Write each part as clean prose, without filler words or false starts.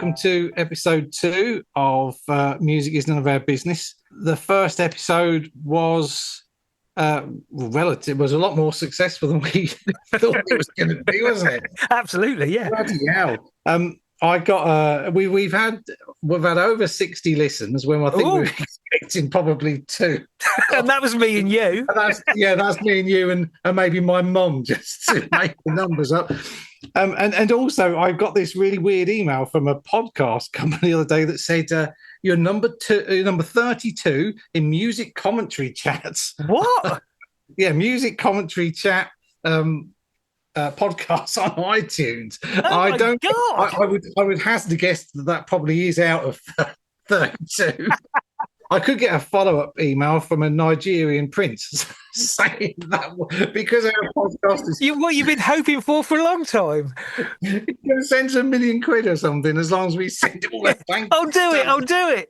welcome to episode 2 of Music is None of Our Business. The first episode was was a lot more successful than we thought it was going to be, wasn't it? Absolutely, yeah. Bloody hell. I got we've had over 60 listens when I think we were expecting probably 2. And that was me and you. That's me and you and maybe my mum, just to make the numbers up. And also I got this really weird email from a podcast company the other day that said you're number 32 in music commentary chats. What? Yeah, music commentary chat podcasts on iTunes. I would hazard a guess that probably is out of 32. I could get a follow-up email from a Nigerian prince saying that because our podcast is... What you've been hoping for a long time. You're going to send us £1 million or something as long as we send it all the bank. I'll do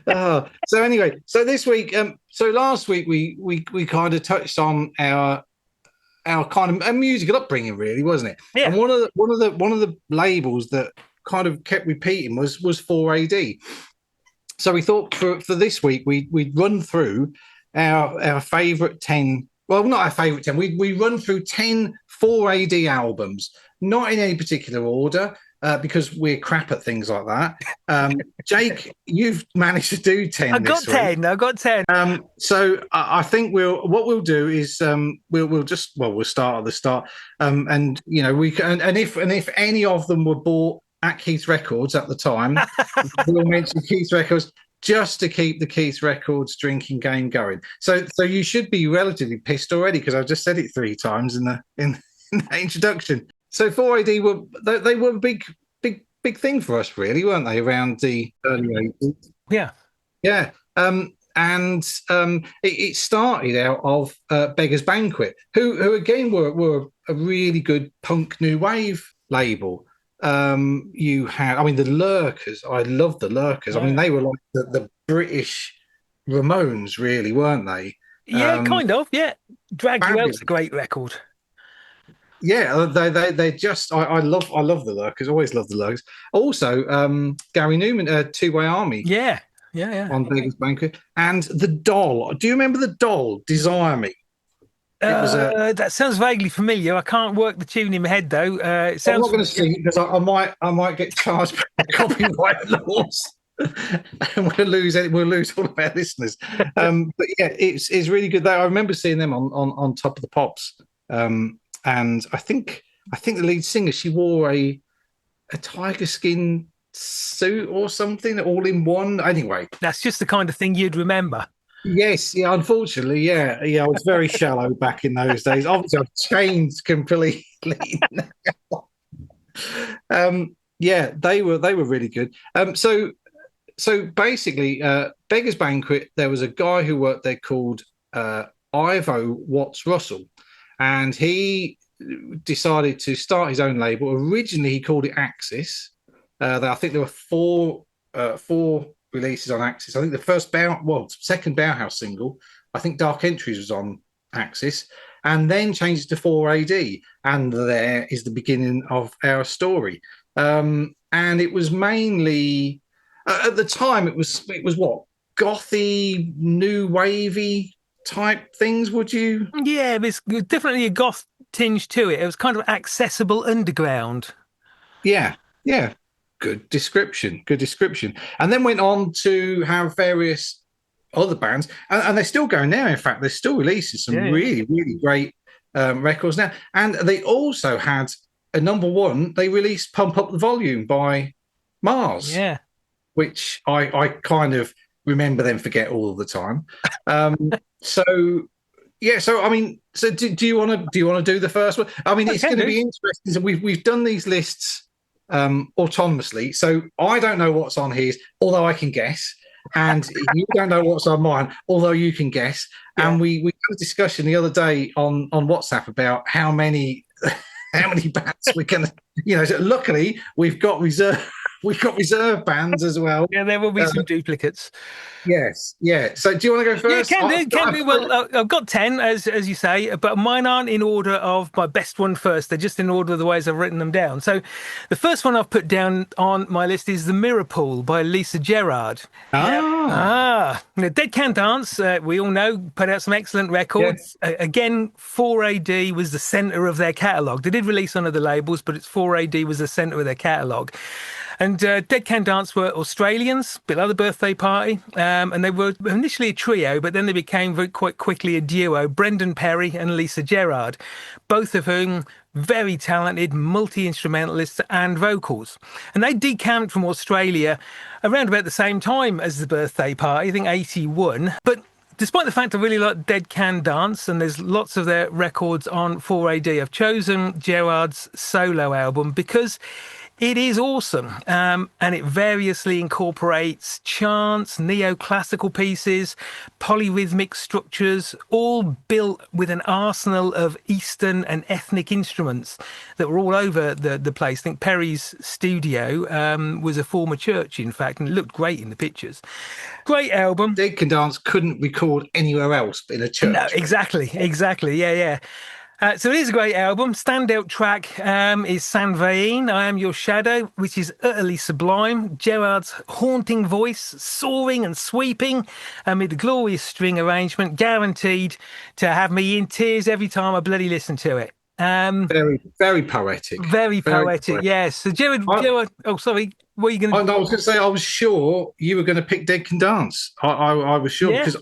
it. So anyway, so this week, last week we kind of touched on our kind of musical upbringing, really, wasn't it? Yeah. And one of the labels that kind of kept repeating was 4AD. So we thought for this week we'd run through our favourite 10. Well, not our favourite 10. We run through 10 4AD albums, not in any particular order. Because we're crap at things like that. Jake, you've managed to do 10. I've got 10. So I think what we'll do is we'll start at the start. And you know we can, and if any of them were bought at Keith Records at the time, we'll mention Keith Records just to keep the Keith Records drinking game going. So you should be relatively pissed already because I've just said it 3 times in the introduction. So 4AD were a big thing for us, really, weren't they? Around the early 80s. Yeah. It started out of Beggars Banquet, who again were a really good punk new wave label. You had, the Lurkers. I love the Lurkers. Yeah. They were like the British Ramones, really, weren't they? Yeah, kind of. Yeah, Drag You fabulous. Out's a great record. Yeah, they just I love the Lurkers. Always love the Lurkers. Also, Gary Newman, Two Way Army. Yeah. On Beggars Banquet, and the Doll. Do you remember the Doll? Desire Me. That sounds vaguely familiar. I can't work the tune in my head though. It sounds. I'm not going to sing it because I might get charged by copyright laws. And we'll lose all of our listeners. But yeah, it's really good. I remember seeing them on Top of the Pops. And I think the lead singer, she wore a tiger skin suit or something, all in one. Anyway, that's just the kind of thing you'd remember. Yes, yeah. Unfortunately, yeah. I was very shallow back in those days. Obviously, I've changed completely now. Yeah, they were really good. So basically, Beggars Banquet. There was a guy who worked there called Ivo Watts Russell. And he decided to start his own label. Originally, he called it Axis. I think there were four releases on Axis. I think the second Bauhaus single, I think Dark Entries was on Axis, and then changed it to 4AD. And there is the beginning of our story. And it was mainly at the time it was what, gothy, new wavy type things, would you? Yeah, there's definitely a goth tinge to it. It was kind of accessible underground. Yeah. Good description. And then went on to have various other bands, and they're still going now. In fact, they're still releasing some really, really great records now. And they also had a number 1. They released "Pump Up the Volume" by Mars. Yeah, which I kind of remember them forget all the time. So do you want to do the first one? It's going to be interesting. So we've done these lists autonomously, so I don't know what's on his, although I can guess, and you don't know what's on mine, although you can guess. Yeah. And we had a discussion the other day on WhatsApp about how many bands we can. So luckily we've got reserve we've got reserve bands as well. Yeah, there will be some duplicates. Yes, yeah. So do you want to go Yeah, first? can do. Well, I've got 10, as you say, but mine aren't in order of my best one first. They're just in order of the ways I've written them down. So the first one I've put down on my list is The Mirror Pool by Lisa Gerrard. The Dead Can Dance, we all know, put out some excellent records. Again, 4AD was the centre of their catalogue. They did release on other labels, but it's 4AD was the centre of their catalogue. And Dead Can Dance were Australians, bit like the Birthday Party, and they were initially a trio, but then they became quite quickly a duo, Brendan Perry and Lisa Gerrard, both of whom very talented multi-instrumentalists and vocals. And they decamped from Australia around about the same time as the Birthday Party, I think 81. But despite the fact I really like Dead Can Dance, and there's lots of their records on 4AD, I've chosen Gerard's solo album because it is awesome, and it variously incorporates chants, neoclassical pieces, polyrhythmic structures, all built with an arsenal of Eastern and ethnic instruments that were all over the place. I think Perry's studio was a former church, in fact, and it looked great in the pictures. Great album. Dead Can Dance couldn't record anywhere else but in a church. No, exactly, yeah. So it is a great album. Standout track is San Vain, I Am Your Shadow, which is utterly sublime. Gerard's haunting voice, soaring and sweeping amid a glorious string arrangement, guaranteed to have me in tears every time I bloody listen to it. Very, very poetic. Very poetic, yes. So Gerard, oh, sorry, what are you going to do? I was going to say, I was sure you were going to pick Dead Can Dance. I was sure because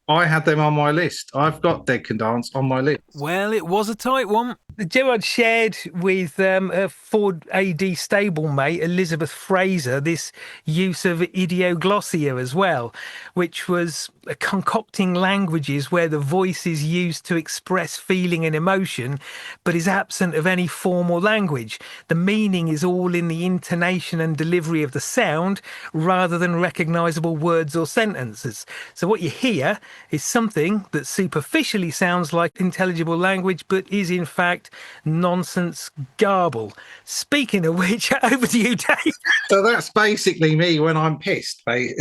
I had them on my list. I've got Dead Can Dance on my list. Well, it was a tight one. Gerard shared with her 4AD stablemate, Elizabeth Fraser, this use of idioglossia as well, which was concocting languages where the voice is used to express feeling and emotion, but is absent of any formal language. The meaning is all in the intonation and delivery of the sound rather than recognisable words or sentences. So what you hear is something that superficially sounds like intelligible language, but is in fact nonsense garble. Speaking of which, over to you, Dave. So that's basically me when I'm pissed, mate.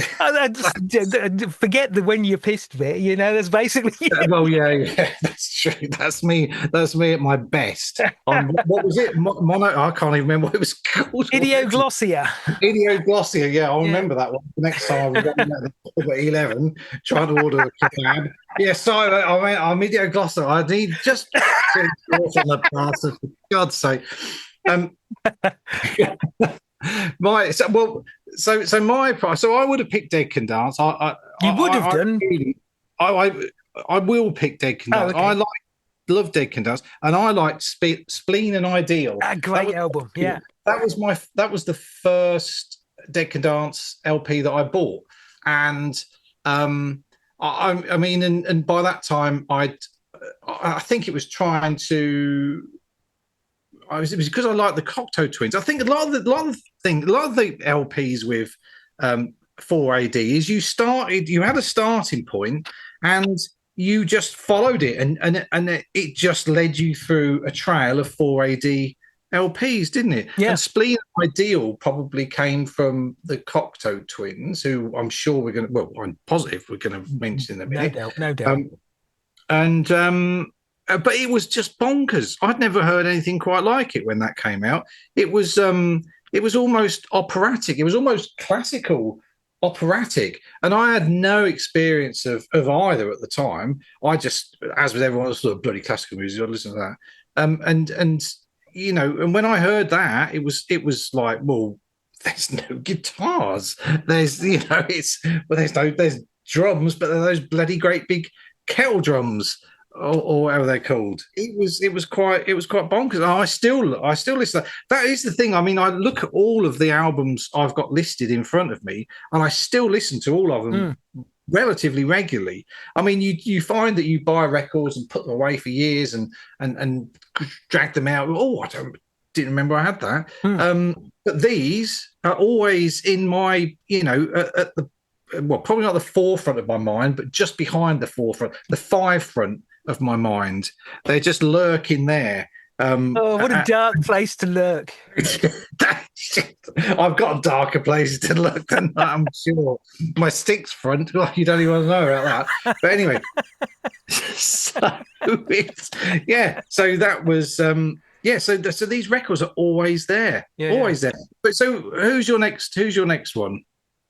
Forget the when you're pissed bit, that's basically you. Well, yeah, that's true. That's me at my best. What was it? I can't even remember what it was called. Idioglossia. Idioglossia, yeah, I'll remember that one. The next time I'm going at 11, trying to order a kebab. Yeah, sorry, I'm idioglossia. I need just on the bastard, for God's sake. So I would have picked Dead Can Dance. You would have done. I will pick Dead Can Dance. Okay. Love Dead Can Dance, and I like Spleen and Ideal. A great album, yeah. That was the first Dead Can Dance LP that I bought, and I mean, and by that time I think it was trying to. It was because I liked the Cocteau Twins. I think a lot of the LPs with 4AD is you had a starting point and you just followed it, and it just led you through a trail of 4AD LPs, didn't it? Yeah. And Spleen Ideal probably came from the Cocteau Twins, who I'm sure I'm positive we're going to mention in a minute. No doubt. But it was just bonkers. I'd never heard anything quite like it when that came out. It was almost operatic. It was almost classical operatic. And I had no experience of either at the time. I just, as with everyone else, bloody classical music, I listened to that. And when I heard that, it was like, well, there's no guitars. There's there's drums, but they're those bloody great big kettle drums. Or whatever they're called. It was quite bonkers. I still listen. That is the thing. I mean, I look at all of the albums I've got listed in front of me, and I still listen to all of them relatively regularly. I mean, you find that you buy records and put them away for years and drag them out. Oh, didn't remember I had that. But these are always in my, at the probably not the forefront of my mind, but just behind the forefront, the five front of my mind. They're just lurking there, Oh, what a dark place to look. I've got darker places to look than that, I'm sure. My sticks front, well, you don't even want to know about that. But anyway, so it's yeah. So that was yeah. So these records are always there, Yeah. always there. But so who's your next? Who's your next one?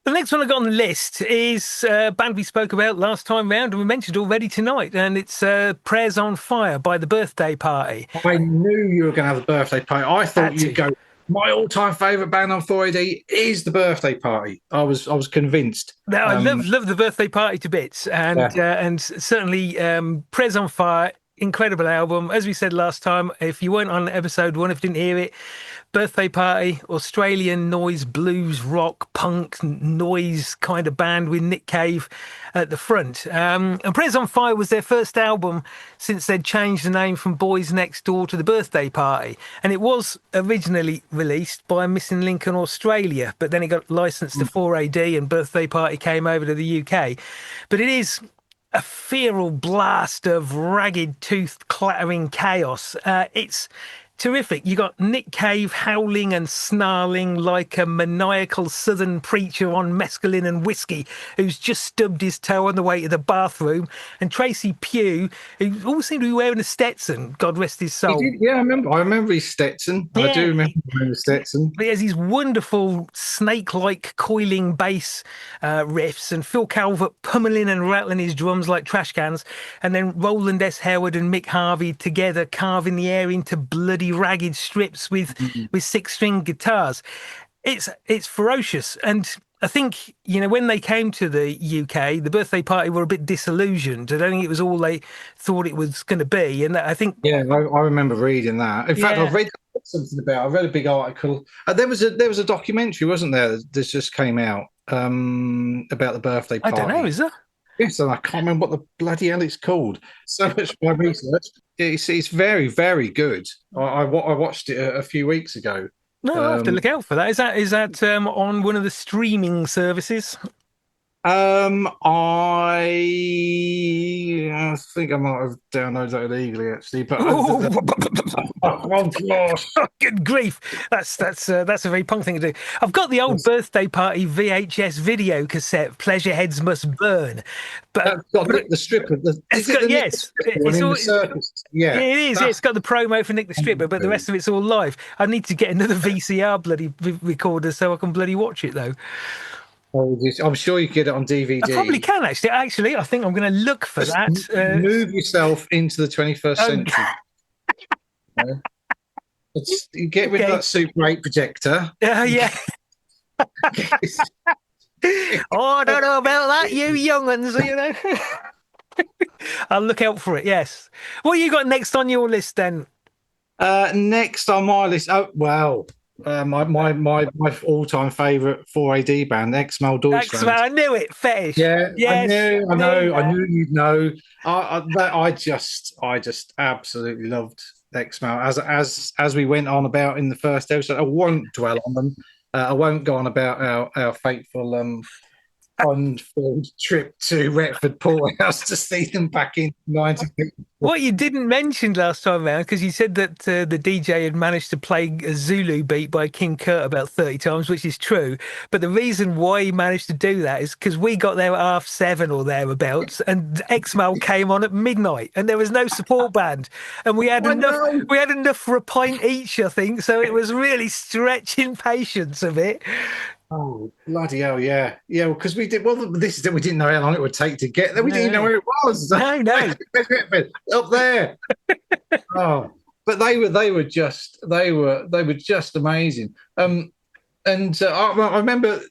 The next one I got on the list is a band we spoke about last time round, and we mentioned already tonight, and it's Prayers on Fire by The Birthday Party. I knew you were going to have the birthday party. I thought Had you'd to. go. My all-time favorite band on 4AD is the birthday party. I was convinced. Now, I love The Birthday Party to bits, Yeah. and certainly Prayers on Fire, incredible album. As we said last time, if you weren't on episode 1, if you didn't hear it, Birthday Party, Australian noise, blues, rock, punk, noise kind of band with Nick Cave at the front. And Prayers on Fire was their first album since they'd changed the name from Boys Next Door to The Birthday Party. And it was originally released by Missing Link in Australia, but then it got licensed to 4AD and Birthday Party came over to the UK. But it is a feral blast of ragged toothed clattering chaos. It's terrific. You got Nick Cave howling and snarling like a maniacal southern preacher on mescaline and whiskey who's just stubbed his toe on the way to the bathroom, and Tracy Pugh, who all seemed to be wearing a Stetson, God rest his He soul. did, yeah, I remember. I remember his Stetson. I do remember his Stetson. He has these wonderful snake-like coiling bass riffs, and Phil Calvert pummeling and rattling his drums like trash cans, and then Roland S. Howard and Mick Harvey together carving the air into bloody ragged strips with 6-string guitars. It's ferocious, and I think, when they came to the UK, the Birthday Party were a bit disillusioned. I don't think it was all they thought it was going to be, and I think Yeah, I remember reading that. In fact, Yeah. I read a big article. There was a documentary, wasn't there? That just came out about the birthday I party. don't know, is there? Yes, and I can't remember what the bloody hell it's called. So much for my research. It's very, very good. I watched it a few weeks ago. No, I'll have to look out for that. Is that on one of the streaming services? I think I might have downloaded that illegally, actually. But oh gosh, Good grief! That's a very punk thing to do. I've got the old Birthday Party VHS video cassette, "Pleasure Heads Must Burn," but that's got Nick the Stripper. yes, it's all, the circus? Yeah, it is. It's got the promo for Nick the Stripper, but the rest of it's all live. I need to get another VCR bloody recorder so I can bloody watch it though. I'm sure you can get it on DVD. I probably can actually. Actually, I think I'm going to look for that. Move yourself into the 21st century. You get rid of that Super 8 projector. Yeah. Oh, I don't know about that, you younguns, I'll look out for it, yes. What you got next on your list then? Next on my list, my all-time favourite 4AD band, X-Mal Deutschland. I knew it, Fetish. Yeah, yes, I knew you'd know. I just absolutely loved X-Mal as we went on about in the first episode. I won't dwell on them. I won't go on about our fateful unfilmed trip to Retford Porthouse to see them back in 1980. What you didn't mention last time around, because you said that the DJ had managed to play a Zulu beat by King Kurt about 30 times, which is true. But the reason why he managed to do that is because we got there at 7:30 or thereabouts, and X-Mal came on at midnight, and there was no support band, and we had enough for a pint each, I think. So it was really stretching patience a bit. Oh, bloody hell, yeah. Yeah, because we didn't know how long it would take to get there. We didn't even know where it was. No. Up there. Oh, but they were just amazing. I remember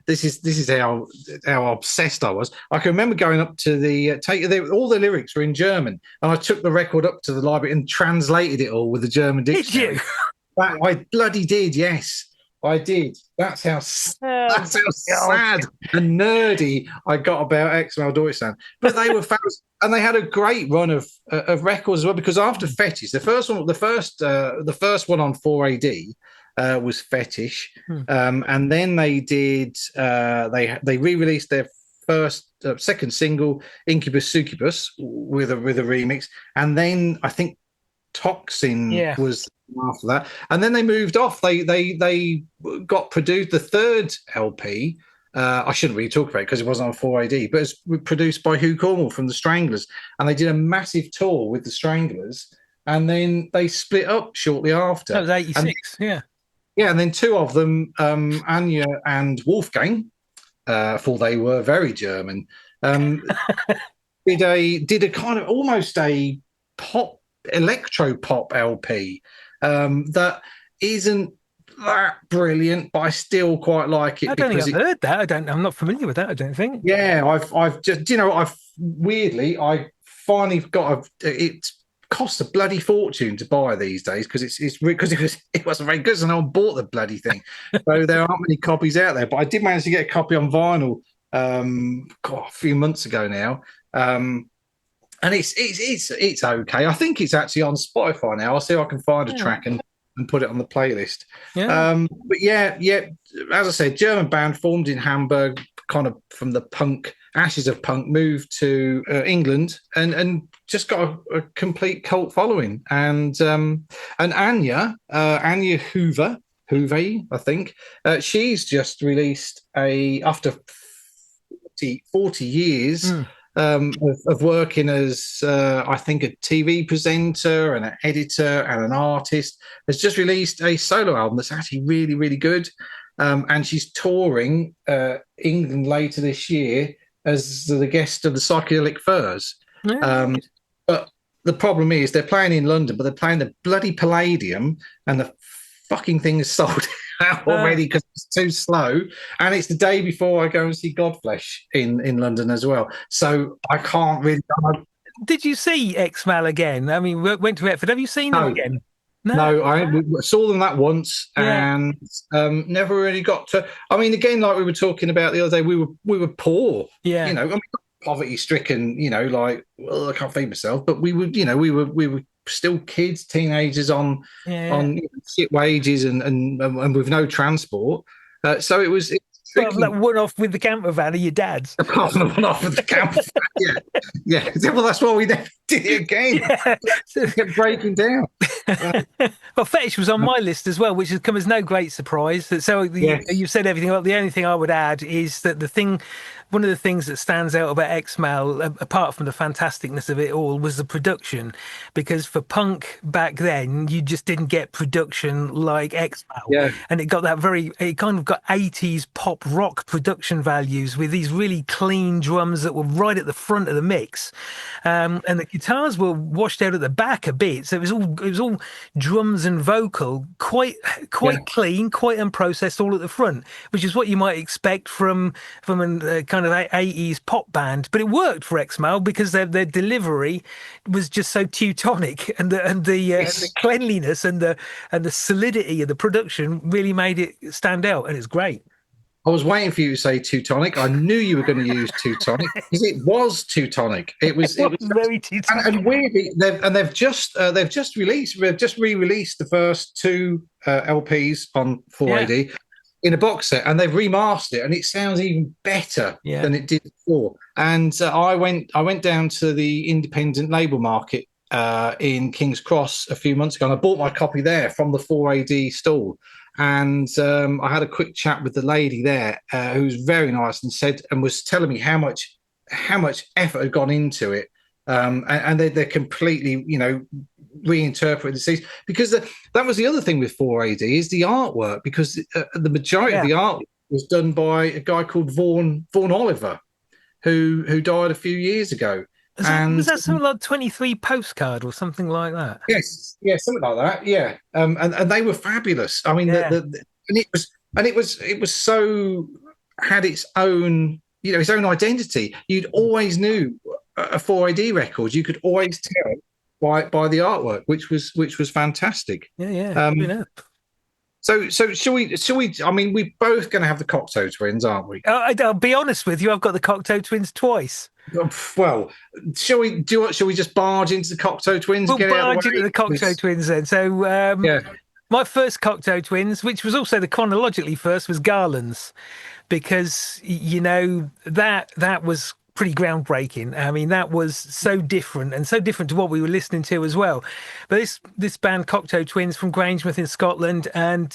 this is how obsessed I was. I can remember going up to all the lyrics were in German, and I took the record up to the library and translated it all with the German dictionary. Did you? I bloody did, yes. I did. That's how sad and nerdy I got about X-Mal Deutschland. But they were fabulous, and they had a great run of records as well. Because after Fetish, the first one on 4AD was Fetish, and then they did they re-released their second single, Incubus Succubus, with a remix, and then I think Toxin Yeah. was after that, and then they moved off. They got produced the third LP. I shouldn't really talk about it because it wasn't on 4AD, but it's produced by Hugh Cornwall from the Stranglers, and they did a massive tour with the Stranglers, and then they split up shortly That after. was And 86. Yeah. yeah, and then two of them, Anya and Wolfgang, for they were very German, um, did a kind of almost a pop electro pop LP that isn't that brilliant, but I still quite like I it don't think because I've it. heard that. I'm not familiar with that, I don't think. Yeah, I've just I've weirdly I finally got it costs a bloody fortune to buy these days because it's because it wasn't very good, so no one bought the bloody thing. So there aren't many copies out there, but I did manage to get a copy on vinyl a few months ago now. And it's okay. I think it's actually on Spotify now. I'll see if I can find a Yeah. track and put it on the playlist. Yeah. But yeah, as I said, German band formed in Hamburg, kind of from the punk ashes of punk, moved to England and just got a complete cult following. And Anya Hoover, I think, she's just released after 40 years Mm. of working as, I think, a TV presenter and an editor and an artist, has just released a solo album that's actually really, really good. And she's touring England later this year as the guest of the Psychedelic Furs. Yeah. Um, but the problem is they're playing in London, but they're playing the bloody Palladium, and the fucking thing is sold out already because it's too slow. And it's the day before I go and see Godflesh in London as well. So I can't really. Did you see X-Mal again? I mean, we went to Epford. Have you seen them No, again? No. no, we saw them that once Yeah. and never really got to. I mean, again, like we were talking about the other day, we were poor, Yeah. I mean, poverty stricken, like, well, I can't feed myself, but we were still kids, teenagers on Yeah. shit wages and with no transport. So it was Well, tricky. that one off with the camper van of your dad's. Apart from the one off of the camp, yeah. Well, that's why we never did it again. Yeah. It kept breaking down. Well, Fetish was on my list as well, which has come as no great surprise. So Yes. you've said everything. Well, the only thing I would add is that one of the things that stands out about X-Mal, apart from the fantasticness of it all, was the production. Because for punk back then, you just didn't get production like X-Mal. Yeah. And it kind of got 80s pop rock production values with these really clean drums that were right at the front of the mix. And the guitars were washed out at the back a bit. So it was all drums and vocal, quite clean, quite unprocessed, all at the front, which is what you might expect from a kind of 80s pop band. But it worked for X-Mal because their delivery was just so Teutonic, and the cleanliness and the solidity of the production really made it stand out, and it's great. I was waiting for you to say Teutonic. I knew you were going to use Teutonic because it was Teutonic. It was very Teutonic. And weirdly, they've just re-released the first two LPs on 4AD in a box set, and they've remastered it, and it sounds even better than it did before. And I went down to the independent label market in King's Cross a few months ago, and I bought my copy there from the 4AD stall. And I had a quick chat with the lady there, who was very nice and was telling me how much effort had gone into it, and they're completely reinterpreted the scenes, because that was the other thing with 4AD is the artwork, because the majority of the art was done by a guy called Vaughan Oliver, who died a few years ago. Was that something like 23 postcard or something like that? Yes, yeah, something like that. Yeah, and they were fabulous. I mean, and it was so had its own its own identity. You'd always knew a 4AD record. You could always tell by the artwork, which was fantastic. Yeah. So shall we? I mean, we're both going to have the Cocteau Twins, aren't we? I'll be honest with you. I've got the Cocteau Twins twice. Well, shall we just barge into the Cocteau Twins? We'll and get barge into the Cocteau Twins then. So, my first Cocteau Twins, which was also the chronologically first, was Garland's, because that was pretty groundbreaking. I mean, that was so different and so different to what we were listening to as well. But this band, Cocteau Twins from Grangemouth in Scotland, and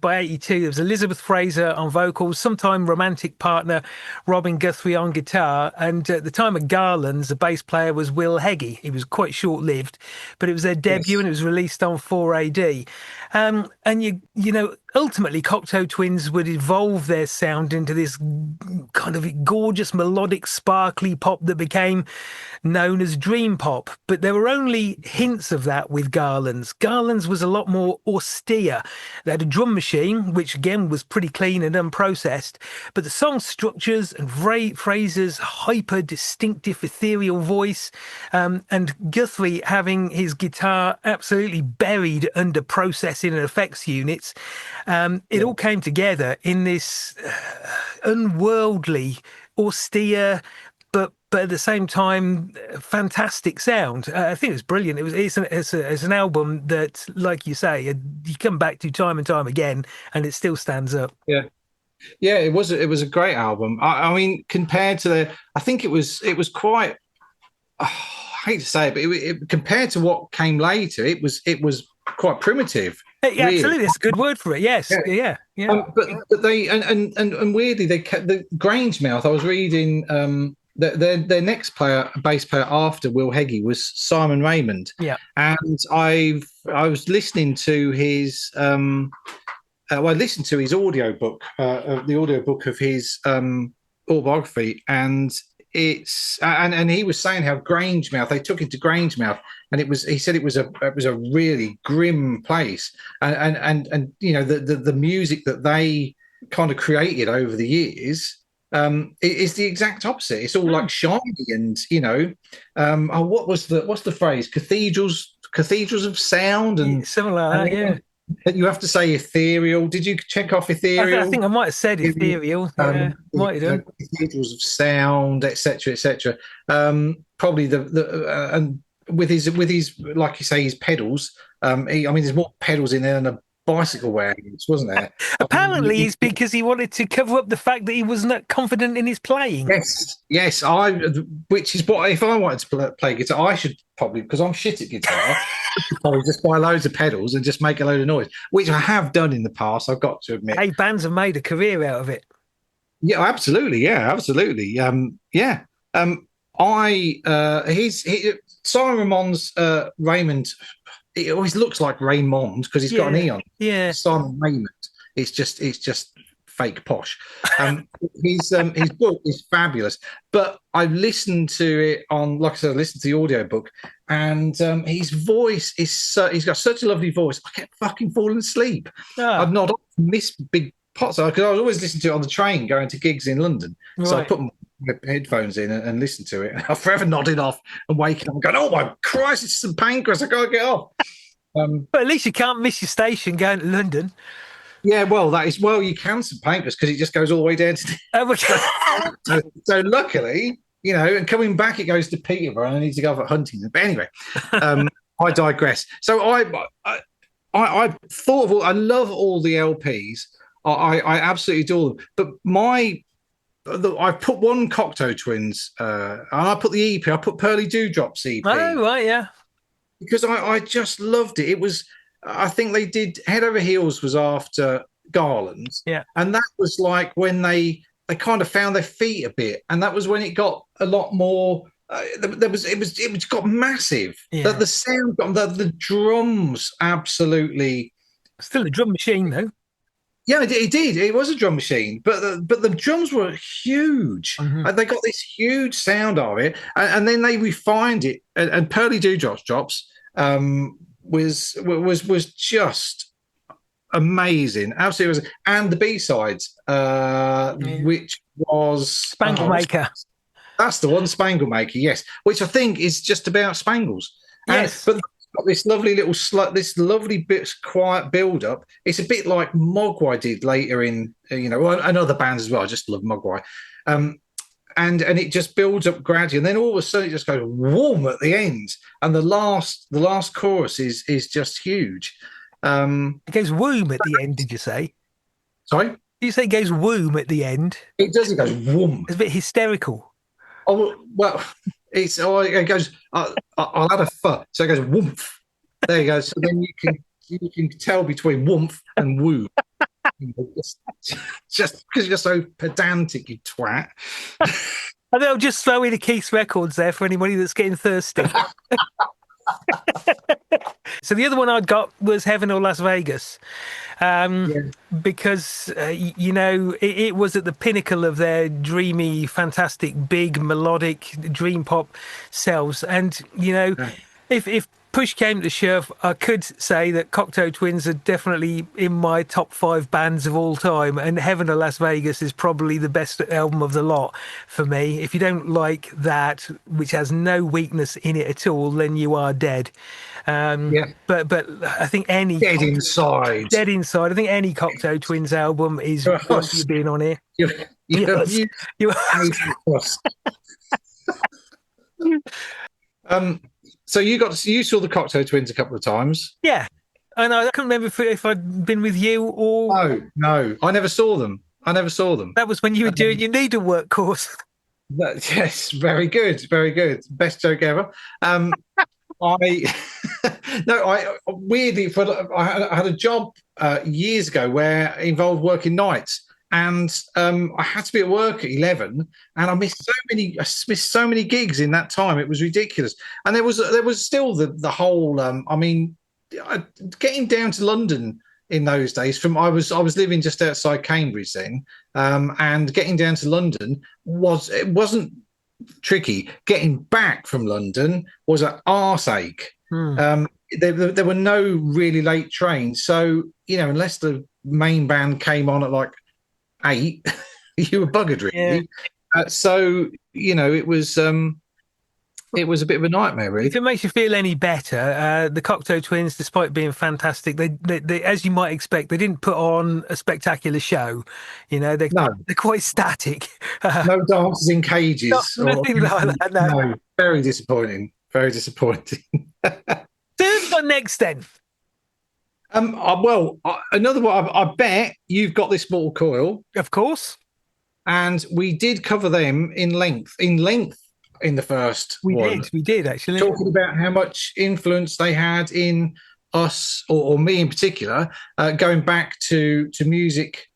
by '82 there was Elizabeth Fraser on vocals, sometime romantic partner Robin Guthrie on guitar, and at the time of Garland's, the bass player was Will Heggie. He was quite short-lived, but it was their debut Yes. and it was released on 4AD. And you know, ultimately, Cocteau Twins would evolve their sound into this kind of gorgeous, melodic, sparkly pop that became known as dream pop. But there were only hints of that with Garland's. Garland's was a lot more austere. They had a drum machine, which again was pretty clean and unprocessed, but the song structures and Fraser's hyper distinctive ethereal voice, and Guthrie having his guitar absolutely buried under processing and effects units, it all came together in this unworldly, austere, but at the same time, fantastic sound. I think it's brilliant. It's an album that, like you say, you come back to time and time again, and it still stands up. Yeah. Yeah, it was a great album. I mean, compared to I think it was quite. I hate to say it, but compared to what came later, it was quite primitive, Yeah, really. absolutely. It's a good word for it. Yes. Yeah. Yeah. Yeah. But they and weirdly they kept the Grangemouth. I was reading their next bass player after Will Heggie was Simon Raymond, Yeah. and I was listening to his well, I listened to his audiobook, the audiobook of his autobiography, and and he was saying how Grangemouth, they took him to Grangemouth, and he said it was a really grim place, and you know the music that they kind of created over the years is the exact opposite. It's all like shiny and what's the phrase? Cathedrals of sound and Something like that. Yeah. you have to say ethereal. Did you check off I ethereal? think I might have said ethereal. Yeah. Might have done. Cathedrals of sound, etc., etc. Probably and with his like you say his pedals. I mean, there's more pedals in there than a bicycle wagons, wasn't there? Apparently, it's because he wanted to cover up the fact that he was not confident in his playing. Yes. Which is what if I wanted to play guitar, I should probably, because I'm shit at guitar, probably just buy loads of pedals and just make a load of noise, which I have done in the past. I've got to admit. Hey, bands have made a career out of it. Yeah, absolutely. Yeah, absolutely. Yeah. Simon Ramon's Raymond. It always looks like Raymond because he's got an E on. Yeah. Simon Raymond. It's just fake posh. His book is fabulous, but I've listened to it on, like I said, I listened to the audiobook, and his voice he's got such a lovely voice. I kept fucking falling asleep. I've not missed big parts because I was always listening to it on the train going to gigs in London. Right. So I put my headphones in and listened to it. I'm forever nodding off and waking up and going, "Oh my Christ, it's some pancreas! I can't get off." But at least you can't miss your station going to London. Yeah, you can St Pancras because it just goes all the way down to. So luckily, and coming back it goes to Peterborough, and I need to go up at Huntingdon. But anyway, I digress. So I thought of I love all the LPs. I absolutely adore them. But I put one Cocteau Twins, and I put the EP. I put Pearly Dewdrops EP. Oh right, yeah. Because I just loved it. It was. I think they did Head Over Heels was after Garland's, Yeah. and that was like when they kind of found their feet a bit, and that was when it got a lot more. It got massive. Yeah. The sound, the drums, absolutely. Still a drum machine though. Yeah, it did. It was a drum machine, but the drums were huge. Mm-hmm. They got this huge sound of it, and then they refined it. And Pearly Dewdrops was just amazing, absolutely. And the B-sides, which was Spangle Maker. That's the one, Spangle Maker, yes. Which I think is just about Spangles. Yes, but got this lovely little this lovely bit quiet build up. It's a bit like Mogwai did later in and other bands as well. I just love Mogwai. And it just builds up gradually, and then all of a sudden it just goes warm at the end, and the last chorus is just huge. It goes womb at the end. Did you say? Sorry, Did you say it goes womb at the end? it does. It goes whoom. It's a bit hysterical. Oh well, it goes. I'll add a f, so it goes woomph. There you go. So then you can tell between woomph and woo. Just because you're so pedantic, you twat. And they'll just throw in a Keith's Records there for anybody that's getting thirsty. So the other one I'd got was Heaven or Las Vegas, Yeah. because it was at the pinnacle of their dreamy, fantastic, big melodic dream pop selves. And if push came to shove, I could say that Cocteau Twins are definitely in my top 5 bands of all time, and Heaven or Las Vegas is probably the best album of the lot for me. If you don't like that, which has no weakness in it at all, then you are dead. Yeah. But I think Dead inside. Dead Inside. I think any Cocteau Twins album is worthy of being on here. You So you saw the Cocteau Twins a couple of times. Yeah, and I can't remember if I'd been with you or no, I never saw them. That was when you were doing your needlework course. Yes, very good, very good. Best joke ever. I no, I weirdly I had a job years ago where it involved working nights, and I had to be at work at 11, and I missed so many gigs in that time. It was ridiculous, and there was still the whole. Getting down to London in those days. I was living just outside Cambridge then, and getting down to London wasn't tricky. Getting back from London was an arse ache. There were no really late trains, so unless the main band came on at like 8, you were buggered really. Yeah. So it was a bit of a nightmare, really. If it makes you feel any better, the Cocteau Twins, despite being fantastic, they, as you might expect, they didn't put on a spectacular show. They're quite static. No dances in cages. Nothing like that. No. Very disappointing. Very disappointing. So who's got next then? Another one. I bet you've got this Mortal Coil, of course, and we did cover them in length. In the first one. We did actually. Talking about how much influence they had in us, or me in particular, going back to music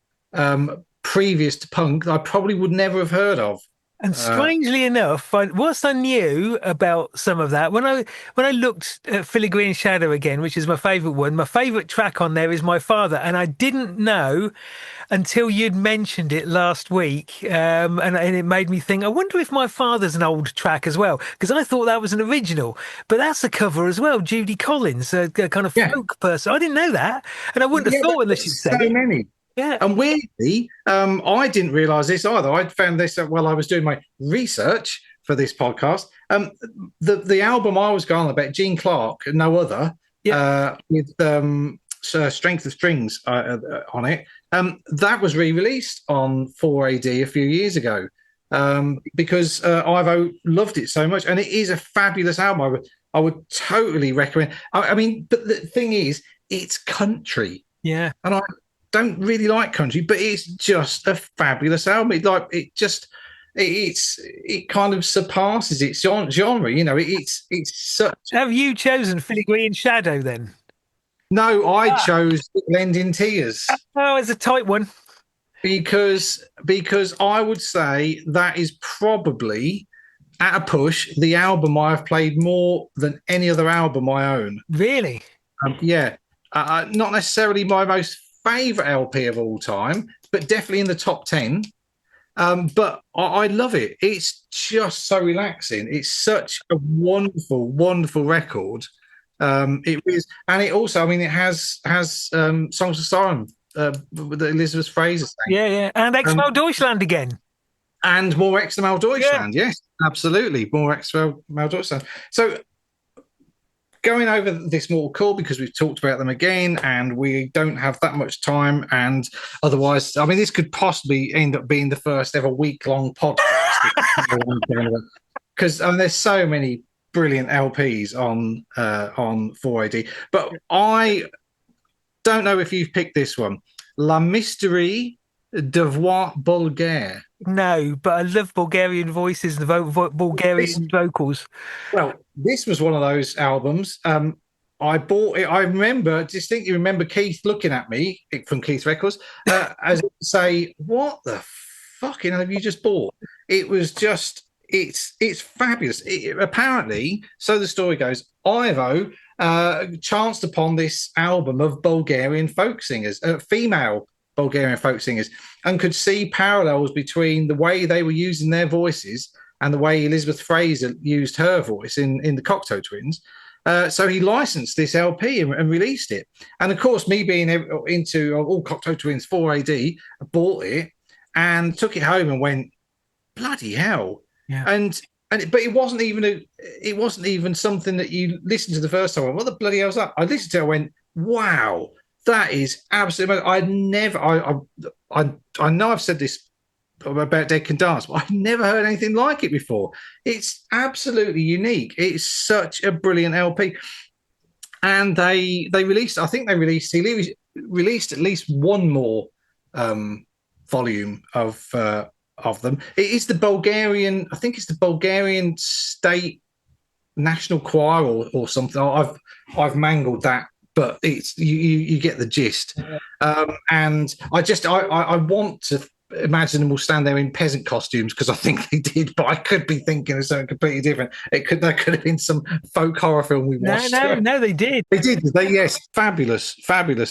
previous to punk that I probably would never have heard of. And strangely enough, whilst I knew about some of that, when I looked at Filigree and Shadow again, which is my favourite one, my favourite track on there is My Father, and I didn't know until you'd mentioned it last week, and it made me think, I wonder if My Father's an old track as well, because I thought that was an original, but that's a cover as well. Judy Collins, a kind of folk person. I didn't know that, and I wouldn't have thought unless you said it. So many. Yeah. And weirdly, I didn't realise this either. I found this while I was doing my research for this podcast. The album I was going on about, Gene Clark, No Other, with Strength of Strings on it, that was re-released on 4AD a few years ago, because Ivo loved it so much. And it is a fabulous album. I would totally recommend. I mean, but the thing is, it's country. Yeah. And I don't really like country, but it's just a fabulous album. It kind of surpasses its genre. It's such. Have you chosen Filigree and Shadow then? No, I chose Lend in Tears. Oh, it's a tight one. Because I would say that is probably, at a push, the album I've played more than any other album I own. Really? Yeah. Not necessarily my most favourite LP of all time, but definitely in the top 10. But I love it. It's just so relaxing. It's such a wonderful, wonderful record. It is, and it also, I mean, it has Songs of Siren with Elizabeth Fraser sang. Yeah, and Exmal Deutschland again. And more Exmal Deutschland, yes, absolutely, more Exmal Deutschland. So, going over this Mortal Coil, because we've talked about them again and we don't have that much time, and otherwise, I mean, this could possibly end up being the first ever week-long podcast. Because there's so many brilliant LPs on 4AD. But I don't know if you've picked this one. La Mysterie Devoir Bulgaire. No, but I love Bulgarian voices and This, Bulgarian vocals. well, this was one of those albums. I bought it. I remember distinctly remember Keith looking at me from Keith Records as if to say, "What the fucking hell have you just bought?" It was just it's fabulous. Apparently, so the story goes, Ivo chanced upon this album of Bulgarian folk singers, female Bulgarian folk singers, and could see parallels between the way they were using their voices and the way Elizabeth Fraser used her voice in the Cocteau Twins. So he licensed this LP and released it. And of course, me being into all Cocteau Twins 4 AD, I bought it and took it home and went, bloody hell. Yeah. But it wasn't even something that you listened to the first time. What the bloody hell's that? I listened to it, I went, wow, that is absolutely. I know I've said this about Dead Can Dance, but I've never heard anything like it before. It's absolutely unique. It's such a brilliant LP. And they released, I think they released, he released at least one more volume of them. It is the Bulgarian, I think it's the Bulgarian State National Choir or something. I've mangled that, but it's you get the gist. And I want to imagine them all stand there in peasant costumes because I think they did, but I could be thinking of something completely different. That could have been some folk horror film we watched. No, they did. They did. Yes, fabulous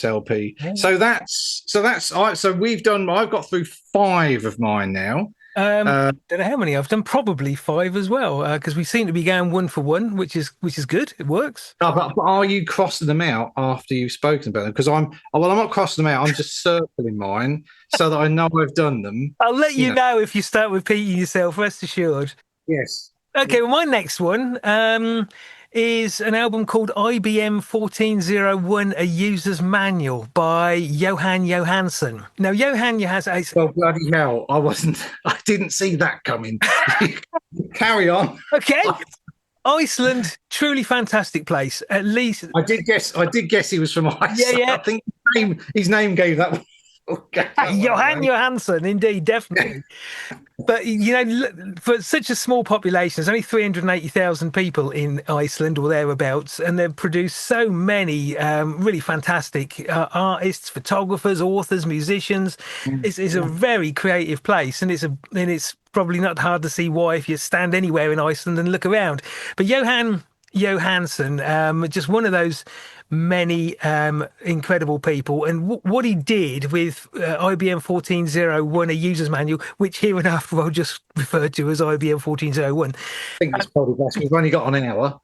LP. Yeah. So we've done. I've got through 5 of mine now. Don't know how many I've done. Probably 5 as well, because we seem to be going 1 for 1, which is good. It works. But are you crossing them out after you've spoken about them? Because I'm not crossing them out. I'm just circling mine so that I know I've done them. I'll let you know if you start repeating yourself. Rest assured. Yes. Okay. Well, my next one is an album called IBM 1401, A User's Manual by Johan Johansson. Now, Johan Johansson... Well, bloody hell, I didn't see that coming. Carry on. Okay. Iceland, truly fantastic place. At least... I did guess he was from Iceland. Yeah. I think his name gave that one. Johan Johansson, indeed, definitely. But for such a small population, there's only 380,000 people in Iceland or thereabouts, and they've produced so many really fantastic artists, photographers, authors, musicians. It's a very creative place, and it's probably not hard to see why if you stand anywhere in Iceland and look around. But Johan Johansson, just one of those many incredible people, and what he did with IBM 1401, a user's manual, which here and after I'll just refer to as IBM 1401. I think it's probably best. We've only got an hour.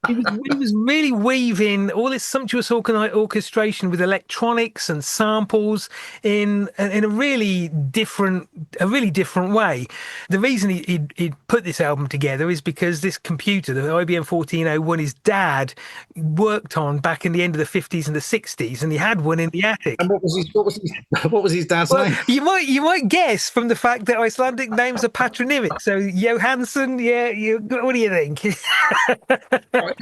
He was really weaving all this sumptuous orchestration with electronics and samples in a really different way. The reason he put this album together is because this computer, the IBM 1401, his dad worked on back in the end of the 50s and the 60s, and he had one in the attic. And what was his dad's name? You might guess from the fact that Icelandic names are patronymic. So Johansson, what do you think? I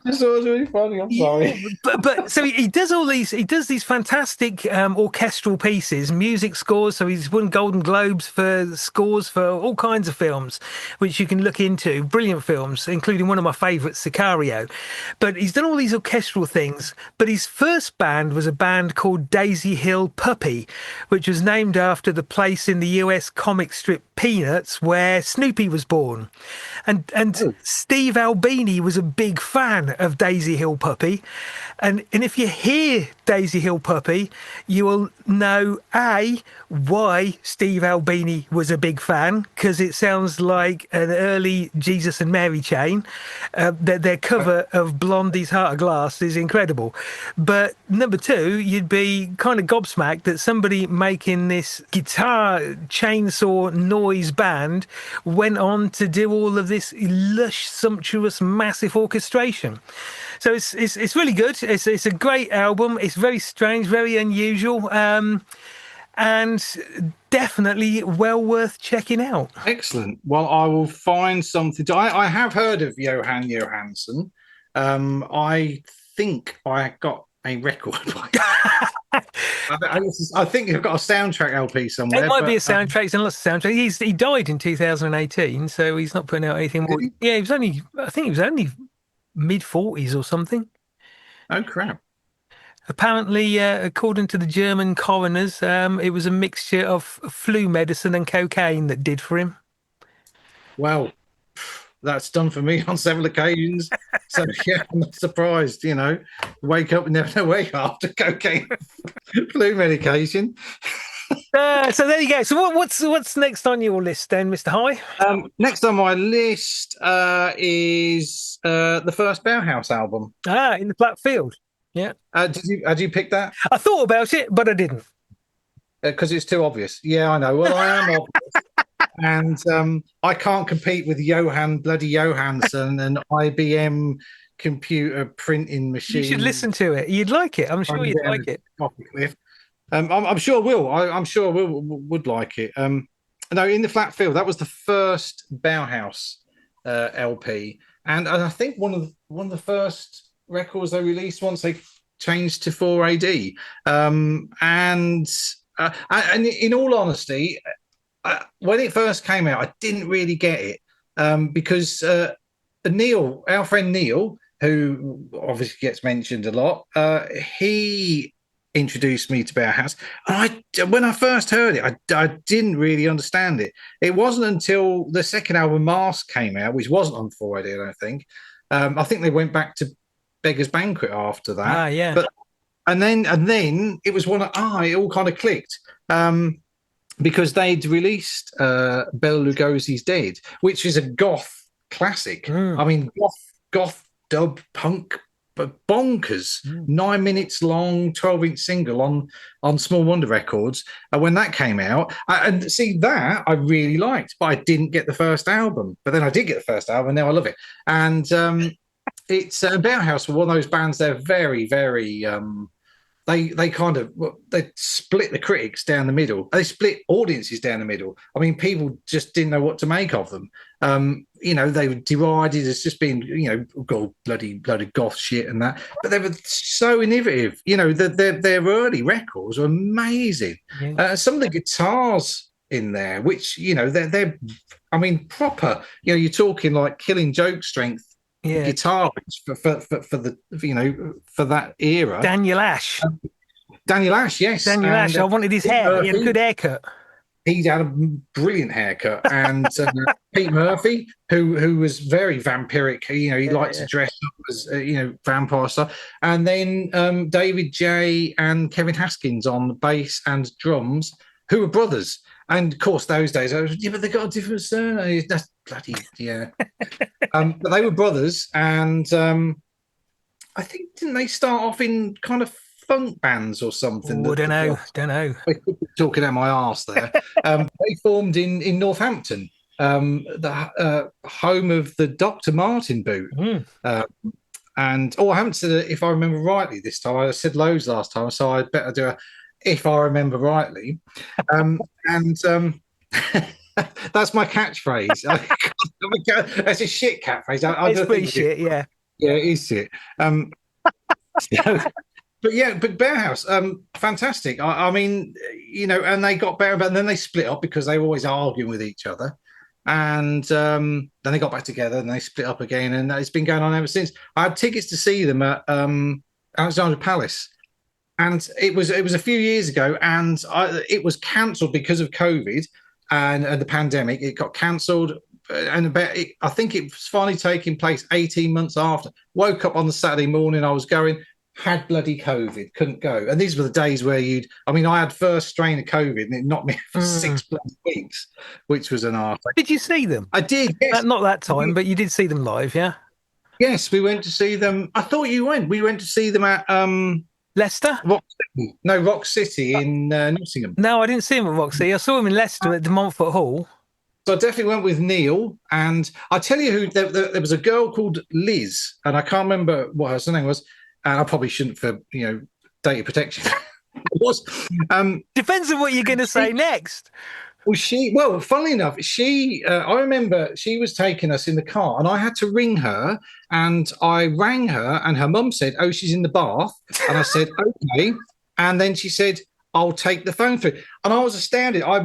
just thought it was really funny. I'm sorry. But so he does these fantastic orchestral pieces, music scores. So he's won Golden Globes for scores for all kinds of films, which you can look into. Brilliant films, including one of my favourites, Sicario. But he's done all these orchestral things. But his first band was a band called Daisy Hill Puppy, which was named after the place in the US comic strip Peanuts where Snoopy was born. And Steve Albini was a big fan of Daisy Hill Puppy. And if you hear Daisy Hill Puppy, you will know, A, why Steve Albini was a big fan, because it sounds like an early Jesus and Mary chain. Their cover of Blondie's Heart of Glass is incredible. But number 2, you'd be kind of gobsmacked that somebody making this guitar chainsaw noise band went on to do all of this lush, sumptuous, massive orchestration. So it's really good. It's a great album. It's very strange, very unusual, and definitely well worth checking out. Excellent. Well, I will find something. I have heard of Johan Johansson. I think I got a record by I think I've got a soundtrack LP It somewhere, might be a but soundtrack. He's done lots of soundtracks. He died in 2018, so he's not putting out anything more. Yeah, he was only, I think he was only mid-40s or something. oh crap. Apparently, according to the German coroners, it was a mixture of flu medicine and cocaine that did for him. Well, that's done for me on several occasions. So yeah, I'm not surprised. Wake up and never wake after cocaine, flu medication. So there you go. So what's next on your list then, Mr. High? Next on my list is the first Bauhaus album. In the Black Field. Yeah. Had you pick that? I thought about it, but I didn't. Because it's too obvious. Yeah, I know. Well, I am obvious. And I can't compete with Johan bloody Johansson and IBM computer printing machine. You should listen to it. You'd like it. I'm sure you'd like it. Cliff. I'm sure Will. I'm sure Will would like it. No, in the Flat Field, that was the first Bauhaus LP, and I think one of the first records they released once they changed to 4AD. And in all honesty, when it first came out, I didn't really get it because Neil, our friend Neil, who obviously gets mentioned a lot, he introduced me to Bauhaus. And when I first heard it, I didn't really understand it. It wasn't until the second album, Mask, came out, which wasn't on 4AD, I don't think. I think they went back to Beggar's Banquet after that. Yeah. But and then it was it all kind of clicked. Because they'd released Bela Lugosi's Dead, which is a goth classic. I mean, goth dub punk, but bonkers. 9 minutes long, 12-inch single on Small Wonder Records. When that came out, and see that I really liked, but I didn't get the first album. But then I did get the first album, and now I love it. And it's Bauhaus were one of those bands. They're very, very. They kind of they split the critics down the middle. They split audiences down the middle. I mean, people just didn't know what to make of them. They were derided as just being, bloody goth shit and that. But they were so innovative. Their early records were amazing. Yeah. Some of the guitars in there, which they're proper. You're talking like Killing Joke strength. Yeah. Guitar for that era. Daniel Ash. Daniel Ash, yes. Daniel Ash. I wanted his hair. Murphy. He had a good haircut. He had a brilliant haircut. And Pete Murphy, who was very vampiric. He liked to dress up as vampire stuff. And then David J. and Kevin Haskins on the bass and drums, who were brothers. And of course, those days, but they got a different surname. That's bloody, yeah. But they were brothers, and I think didn't they start off in kind of funk bands or something? Oh, don't know. I could be talking out my arse there. They formed in Northampton, the home of the Dr. Martin boot. And I haven't said it if I remember rightly this time. I said loads last time, so I'd better do if I remember rightly. That's my catchphrase. That's a shit catchphrase. It's pretty shit, yeah. Yeah, it is shit. But Bauhaus, fantastic. I mean, and they got better, and then they split up because they were always arguing with each other. And then they got back together and they split up again, and it's been going on ever since. I had tickets to see them at Alexandra Palace. And it was a few years ago, and it was cancelled because of COVID and the pandemic. It got cancelled, and I think it was finally taking place 18 months after. Woke up on the Saturday morning, I was going, had bloody COVID, couldn't go. And these were the days where I had first strain of COVID, and it knocked me for 6 weeks, which was an arse. Did you see them? I did, yes. Not that time, but you did see them live, yeah? Yes, we went to see them. I thought you went. We went to see them at... Leicester? Rock City in Nottingham. No, I didn't see him at Rock City. I saw him in Leicester at the Montfort Hall. So I definitely went with Neil. And I tell you who, there was a girl called Liz, and I can't remember what her name was. And I probably shouldn't for, data protection. It was. Depends on what you're going to say next. Well, funnily enough, I remember she was taking us in the car, and I had to ring her And I rang her, and her mum said, "Oh, she's in the bath." And I said, "Okay." And then she said, "I'll take the phone through." And I was astounded. I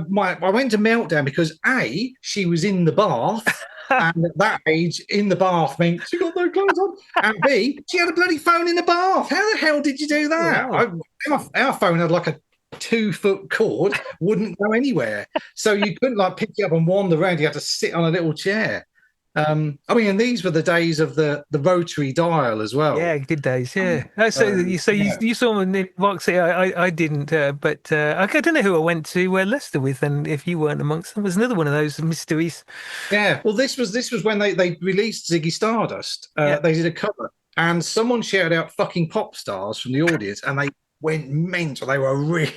went to meltdown because A, she was in the bath. And at that age, in the bath meant she got no clothes on. And B, she had a bloody phone in the bath. How the hell did you do that? Wow. Our phone had like a 2 foot cord, wouldn't go anywhere. So you couldn't like pick it up and wander around. You had to sit on a little chair. I mean, and these were the days of the rotary dial as well. Yeah, good days. Yeah. Oh, Yeah. you saw him in Roxy. I didn't, but I don't know who I went to Leicester with, and if you weren't amongst them, it was another one of those mysteries. Yeah, well, this was when they released Ziggy Stardust. Yeah. They did a cover, and someone shouted out "fucking pop stars" from the audience, and they went mental. They were really,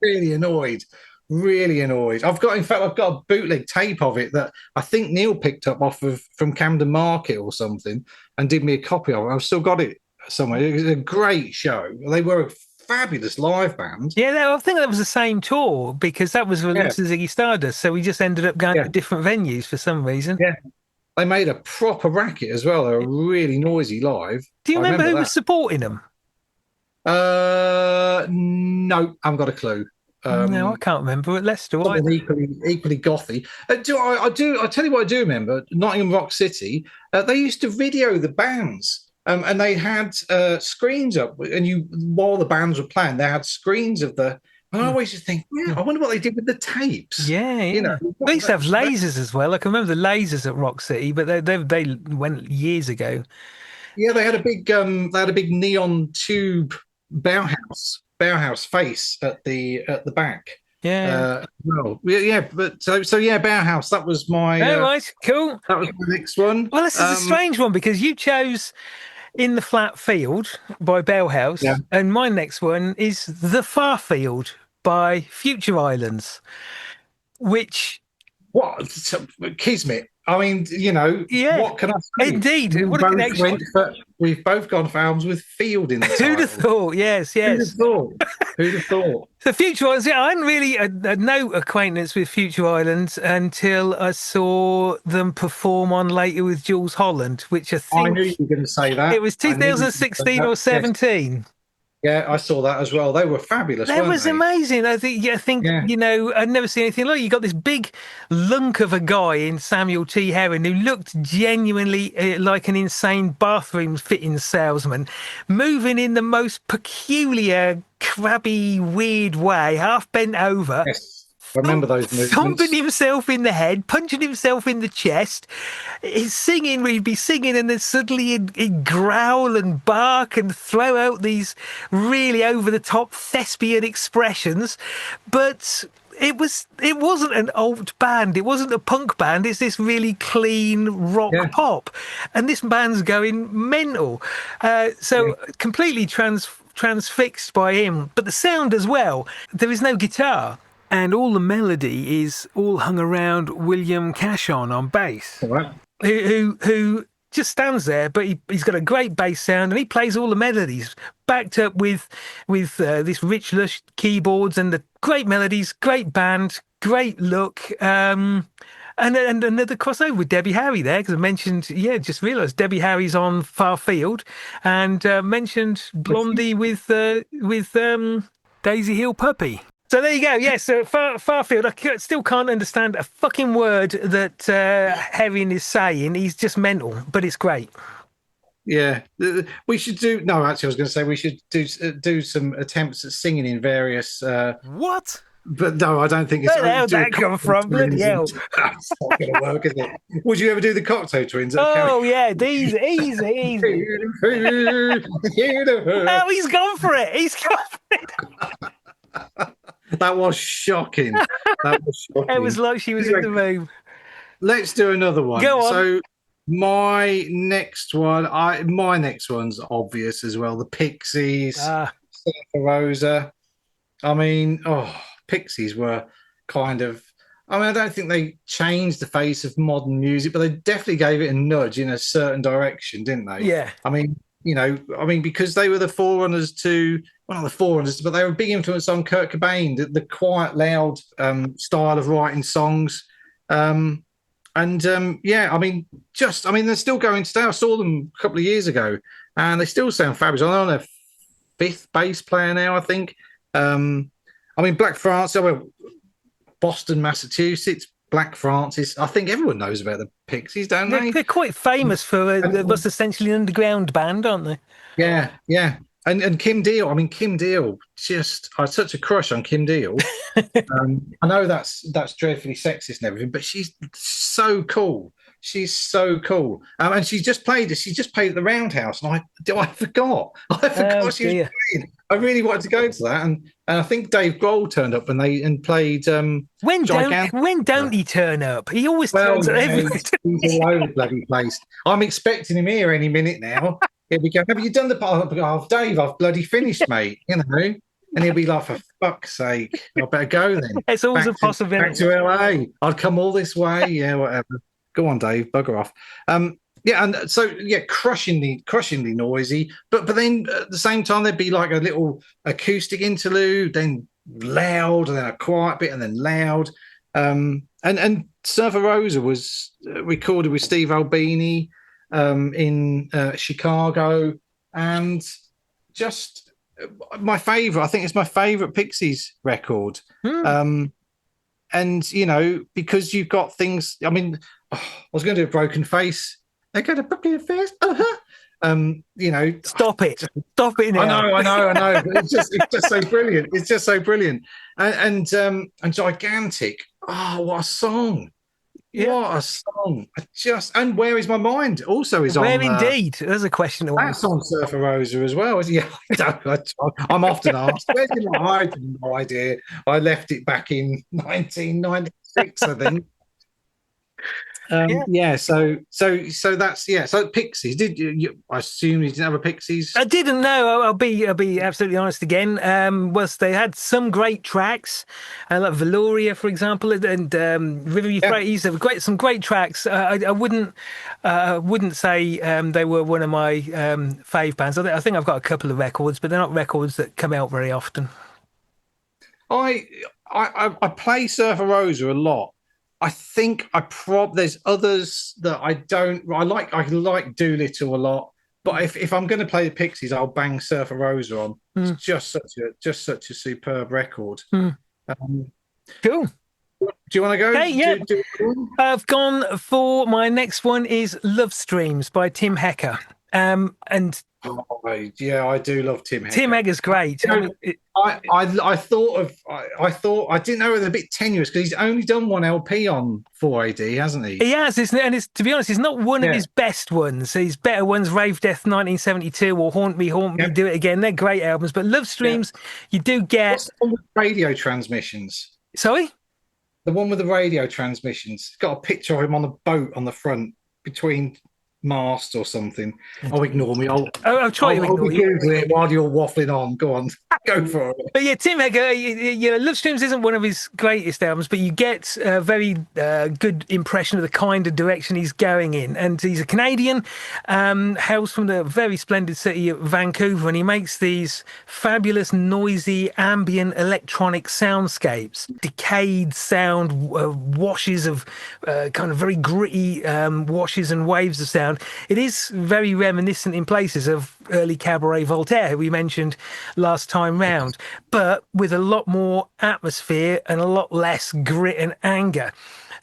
really annoyed, really annoyed. In fact, I've got a bootleg tape of it that I think Neil picked up off of from Camden Market or something, and did me a copy of it. I've still got it somewhere. It was a great show. They were a fabulous live band. Yeah, I think that was the same tour because that was Yeah, released as Ziggy Stardust. So we just ended up going yeah, to different venues for some reason. yeah. They made a proper racket as well. They were really noisy live. Do you I remember remember who that. was supporting them? No, I haven't got a clue. No, I can't remember at Leicester Someone either. equally gothy. I tell you what I do remember. Nottingham Rock City. They used to video the bands, and they had screens up, and you while the bands were playing, they had screens of the. And I always just think, yeah, I wonder what they did with the tapes. Yeah, You know, yeah. They used to have lasers as well. I can remember the lasers at Rock City, but they went years ago. yeah, they had a big neon tube Bauhaus face at the back. Yeah. Well, yeah, but yeah, Bauhaus. All right, cool. That was my next one. Well, this is a strange one because you chose In the Flat Field by Yeah. Bellhouse, and my next one is The Far Field by Future Islands, which, What Kismet? I mean, yeah, what can I say? indeed, We what a both connection. we've both gone for albums with Field in the Who'd have title. thought? Yes, Who'd have yes. thought? Who'd have thought? The Future Islands, yeah, I hadn't really had no acquaintance with Future Islands until I saw them perform on Later with Jules Holland, which I I think knew you were going to say that. it was I knew you were going to say 2016 that. or Yes. 17. Yeah, I saw that as well. They were fabulous, That weren't was they? amazing. I think, Yeah. I'd never seen anything like it. You got this big lunk of a guy in Samuel T. Herring who looked genuinely like an insane bathroom fitting salesman, moving in the most peculiar, crabby, weird way, half bent over, Yes. I remember those thumping movements. himself in the head, punching himself in the chest. He's singing, he'd be singing, and then suddenly he'd growl and bark and throw out these really over the top thespian expressions. But it wasn't an alt band, it wasn't a punk band, it's this really clean rock Yeah. pop. And this band's going mental. So completely transfixed by him, but the sound as well. There is no guitar. And all the melody is all hung around William Cashon on bass, All right. who just stands there, but he's got a great bass sound, and he plays all the melodies, backed up with this rich, lush keyboards and the great melodies, great band, great look. And another crossover with Debbie Harry there, because I mentioned, just realised Debbie Harry's on Far Field, and mentioned Blondie with Daisy Hill Puppy. So there you go. Yes, so Farfield. Still can't understand a fucking word that Herring is saying. He's just mental, but it's great. Yeah, we should do. No, actually, I was going to say we should do some attempts at singing in various. What? But no, I don't think it's. Where the hell did that come from? Bloody hell! That's not going to work, is it? Would you ever do the Cocktail Twins? Oh yeah, easy. Oh, he's gone for it. He's gone for it. That was shocking. That was shocking. It was like she was in the room. Let's do another one. Go on. So my next one's obvious as well. The Pixies, Surfer Rosa. I mean, Pixies were kind of. I mean, I don't think they changed the face of modern music, but they definitely gave it a nudge in a certain direction, didn't they? Yeah. I mean, because they were the forerunners to, well, not the forerunners, but they were a big influence on Kurt Cobain, the quiet, loud style of writing songs. yeah, I mean, they're still going today. I saw them a couple of years ago, and they still sound fabulous. I know they're fifth bass player now, I think. I mean, Black Francis, well, Boston, Massachusetts, Black Francis. I think everyone knows about the Pixies, don't they? They're quite famous for And, what's essentially an underground band, aren't they? yeah, yeah. And Kim Deal. I mean, Kim Deal. Just, I had such a crush on Kim Deal. I know that's dreadfully sexist and everything, but she's so cool. She's so cool. And she just played. She just played at the Roundhouse, and I forgot. I Oh forgot she was dear. playing. I really wanted to go to that, and I think Dave Grohl turned up and played Gigantic. When don't he turn up? He always Well, turns up yeah, everywhere. he's all over the bloody place. I'm expecting him here any minute now. He'll be going, have you done the part? Oh, Dave, I've bloody finished, mate. You know? And he'll be like, for fuck's sake, I better go then. It's always a Back possibility. to LA. I'd come all this way. Yeah, whatever. Go on, Dave, bugger off. Yeah, and so yeah, crushingly noisy. But then at the same time, there'd be like a little acoustic interlude, then loud, and then a quiet bit, and then loud. And Surfer Rosa was recorded with Steve Albini in Chicago, and just my favorite. I think it's my favorite Pixies record. And you know, because you've got things. I mean, I was going to do a Broken Face. They're going to Broken Face. You know, Stop it now. I know. It's just so brilliant. It's just so brilliant. And Gigantic. Oh, what a song! Yeah. What a song! And Where Is My Mind also is Where on. indeed? There's a question. That's on Surfer Rosa as well. Yeah, I'm often asked. Where's my mind? I have no idea. I left it back in 1996, I think. Yeah. So that's So Pixies. Did you? I assume you didn't have a Pixies. I didn't know. I'll be absolutely honest again. Was they had some great tracks, like Valoria, for example, and River Euphrates. They were some great tracks. I wouldn't say they were one of my fave bands. I think I've got a couple of records, but they're not records that come out very often. I play Surfer Rosa a lot. I think there's others that I don't. I like Doolittle a lot, but if I'm going to play the Pixies, I'll bang Surfer Rosa on. It's just such a superb record. Cool. Do you want to go? Hey, yeah. I've gone for my next one is Love Streams by Tim Hecker. And yeah, I do love Tim Hecker. Tim Hecker's great. I thought I didn't know it was a bit tenuous because he's only done one LP on 4AD, hasn't he? He has, and it's to be honest, it's not one of his best ones. His better ones, Rave Death 1972 or Haunt Me, Do It Again. They're great albums, but Love Streams, you do get. What's the one with radio transmissions? Sorry? The one with the radio transmissions. It's got a picture of him on the boat on the front between mast or something. Oh, ignore me. I'll try to ignore you. Google it while you're waffling on. Go on, go for it. But yeah, Tim Hecker, Love Streams isn't one of his greatest albums, but you get a very good impression of the kind of direction he's going in. And he's a Canadian, hails from the very splendid city of Vancouver, and he makes these fabulous, noisy, ambient electronic soundscapes. Decayed sound, washes of kind of very gritty washes and waves of sound. It is very reminiscent in places of early Cabaret Voltaire, who we mentioned last time round, but with a lot more atmosphere and a lot less grit and anger.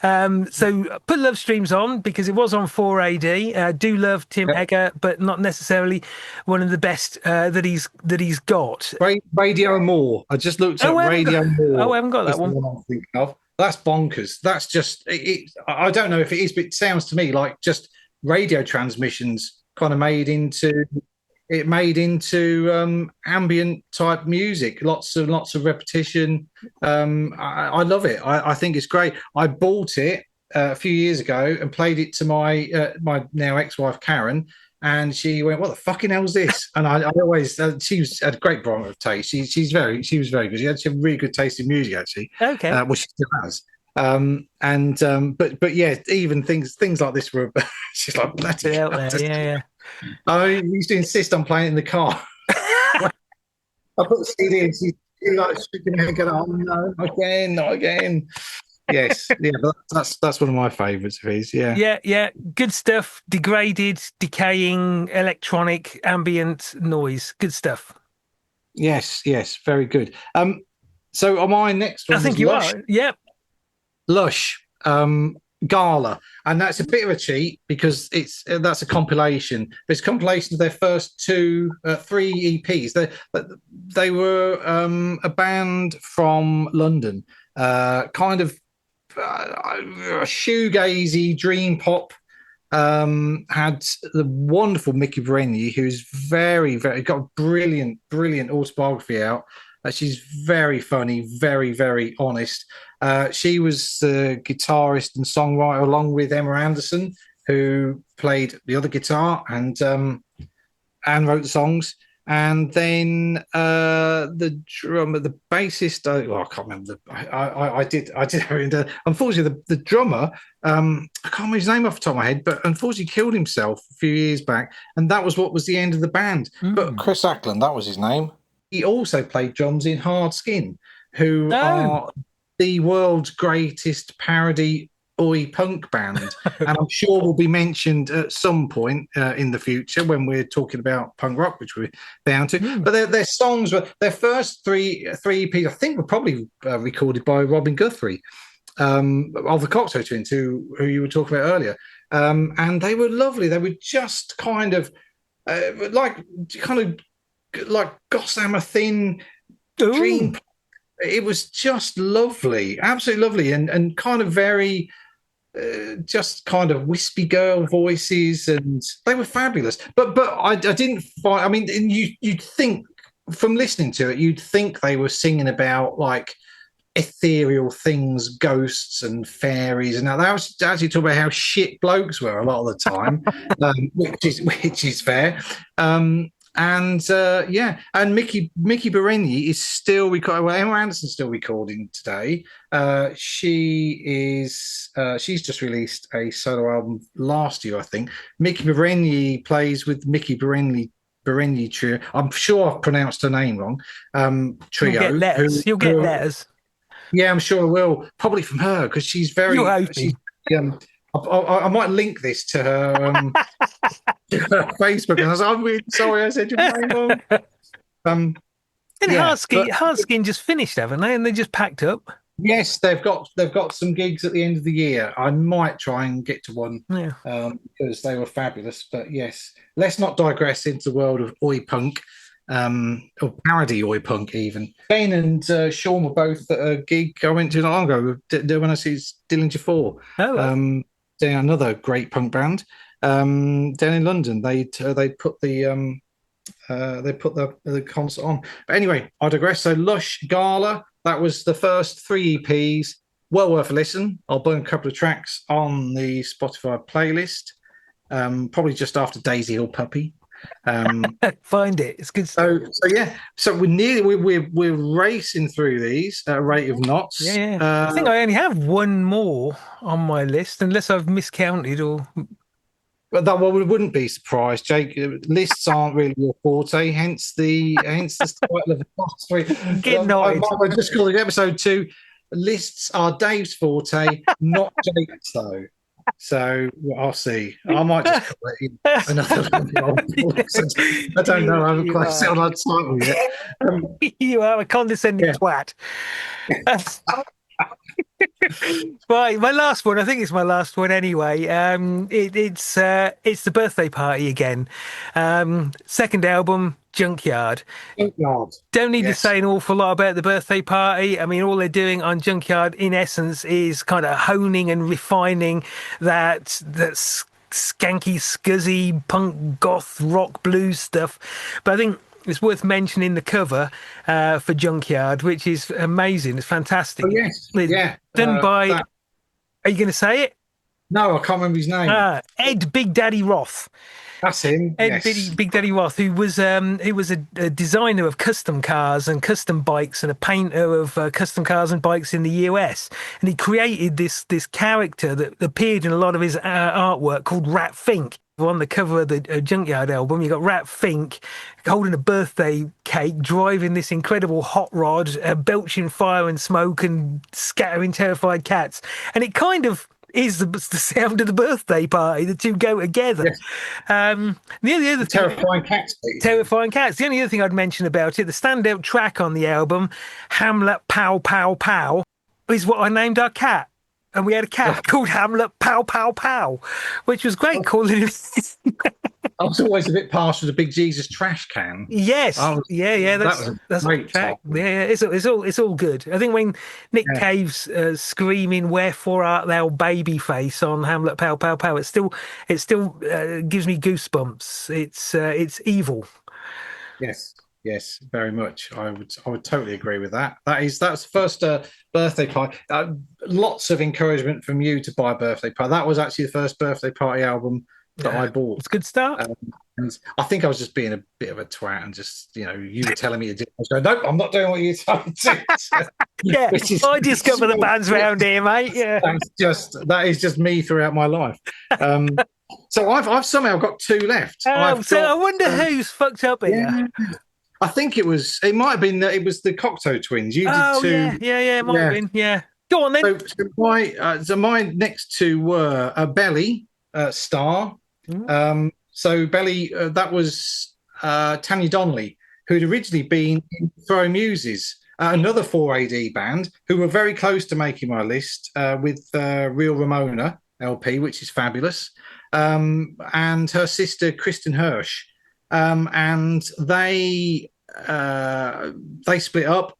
So put Love Streams on because it was on 4AD. I do love Tim Hecker, but not necessarily one of the best that he's got. Radio More. I just looked at Radio More. Oh, I haven't got that one. I'm thinking of. That's bonkers. That's just it. I don't know if it is, but it sounds to me like just radio transmissions kind of made into ambient type music, lots of repetition. I love it. I think it's great. I bought it a few years ago and played it to my my now ex-wife Karen, and she went, "What the fucking hell's this?" And I always she had a great barometer of taste. She was very good. She had really good taste in music actually. Okay, well, she still has. But yeah, even things like this were. She's like, bloody out there. Yeah. I used to insist on playing it in the car. I put the CD in, she's like shaking her head, going, "Oh no, not again." Yes, yeah, that's one of my favourites of his. Yeah, Yeah, yeah, good stuff. Degraded, decaying, electronic, ambient noise. Good stuff. yes, yes, very good. So my next I one think was you Lush. are. Yep. Lush, Gala, and that's a bit of a cheat because that's a compilation. It's a compilation of their first three EPs. They were a band from London, kind of shoegazy dream pop. Had the wonderful Mickey Brenny, who's very got a brilliant autobiography out. She's very funny, very honest. She was the guitarist and songwriter along with Emma Anderson, who played the other guitar and wrote the songs. And then the drummer, the bassist, I can't remember. I did have it. Unfortunately, the drummer, I can't remember his name off the top of my head, but unfortunately killed himself a few years back, and that was what was the end of the band. But Mm. Chris Ackland, that was his name. He also played drums in Hard Skin, who Oh. are the world's greatest parody oi punk band, and I'm sure will be mentioned at some point in the future when we're talking about punk rock, which we're down to. Mm. But their songs were their first three EPs. I think were probably recorded by Robin Guthrie of the Cocteau Twins, who you were talking about earlier, and they were lovely. They were just like kind of like Gossamer Thin Ooh. dream. It was just lovely, absolutely lovely, and kind of very just kind of wispy girl voices, and they were fabulous. But I didn't find. I mean, you'd think from listening to it, you'd think they were singing about like ethereal things, ghosts and fairies, and now they was actually talking about how shit blokes were a lot of the time, which is fair. And Mickey Bereni is still recording. Well, Emma Anderson's still recording today. She's just released a solo album last year, I think. Mickey Bereni plays with Mickey Bereni Trio. I'm sure I've pronounced her name wrong. Trio. You'll get letters. You'll get letters. Yeah, I'm sure I will. Probably from her because she's You're very. hoping. I might link this to her, to her Facebook. And I was like, I'm really sorry I said your name wrong. And Yeah, Hardskin just finished, haven't they? And they just packed up. yes, they've got some gigs at the end of the year. I might try and get to one Yeah. because they were fabulous. But yes, let's not digress into the world of oi punk. Or parody oi punk even. Ben and Sean were both at a gig I went to not long ago when I see Dillinger 4. Oh, They're another great punk band down in London. They put the concert on. But anyway, I digress. So Lush, Gala, that was the first three EPs. Well worth a listen. I'll burn a couple of tracks on the Spotify playlist. Probably just after Daisy Hill Puppy. find it. It's good stuff. So yeah. So we're racing through these at a rate of knots. Yeah. I think I only have one more on my list, unless I've miscounted or. But that one wouldn't be surprised, Jake. Lists aren't really your forte, hence the title of the last three. Get annoyed. I just called it episode 2. Lists are Dave's forte, not Jake's though. So I'll see. I might just call it another. I don't know. I haven't quite settled on title yet. You are a condescending twat. Right, my last one. I think it's my last one anyway. It's the birthday party again. Second album, Junkyard. Don't need to say an awful lot about the birthday party. I mean, all they're doing on Junkyard, in essence, is kind of honing and refining that skanky, scuzzy, punk, goth, rock, blues stuff. But I think it's worth mentioning the cover for Junkyard, which is amazing. It's fantastic. Oh, yes. Yeah. Done by. Are you going to say it? No, I can't remember his name. Ed Big Daddy Roth. That's him. Ed Big Daddy Roth, who was a designer of custom cars and custom bikes and a painter of custom cars and bikes in the US. And he created this character that appeared in a lot of his artwork called Rat Fink. on the cover of the Junkyard album. You got Rat Fink holding a birthday cake, driving this incredible hot rod, belching fire and smoke and scattering terrified cats. And it kind of is the sound of the birthday party. The two go together. Yes. The other thing, Terrifying cats. terrifying cats. The only other thing I'd mention about it, the standout track on the album, Hamlet Pow Pow Pow, is what I named our cat. And we had a cat called Hamlet Pow Pow Pow, which was great calling him. I was always a bit partial to Big Jesus Trash Can. Yes, yeah. That's a great track. title. Yeah, it's all good. I think when Nick Cave's screaming "Wherefore art thou, baby face" on Hamlet Pow Pow Pow, it still gives me goosebumps. It's evil. Yes, very much. I would totally agree with that. That's the first birthday party. Lots of encouragement from you to buy a birthday party. That was actually the first birthday party album that I bought. It's a good start. And I think I was just being a bit of a twat and just, you were telling me to do. I was going, nope, I'm not doing what you told me to. Yeah, I discover the bands round here, mate. Yeah, that is just me throughout my life. So I've somehow got two left. I wonder who's fucked up here. Yeah. I think it was the Cocteau Twins. You did two. Yeah, it might have been. Yeah. Go on then. So my next two were Belly, Star. So Belly, that was Tanya Donnelly, who'd originally been in Throw Muses, another 4AD band, who were very close to making my list with Real Ramona LP, which is fabulous, and her sister Kristen Hirsch. And they split up.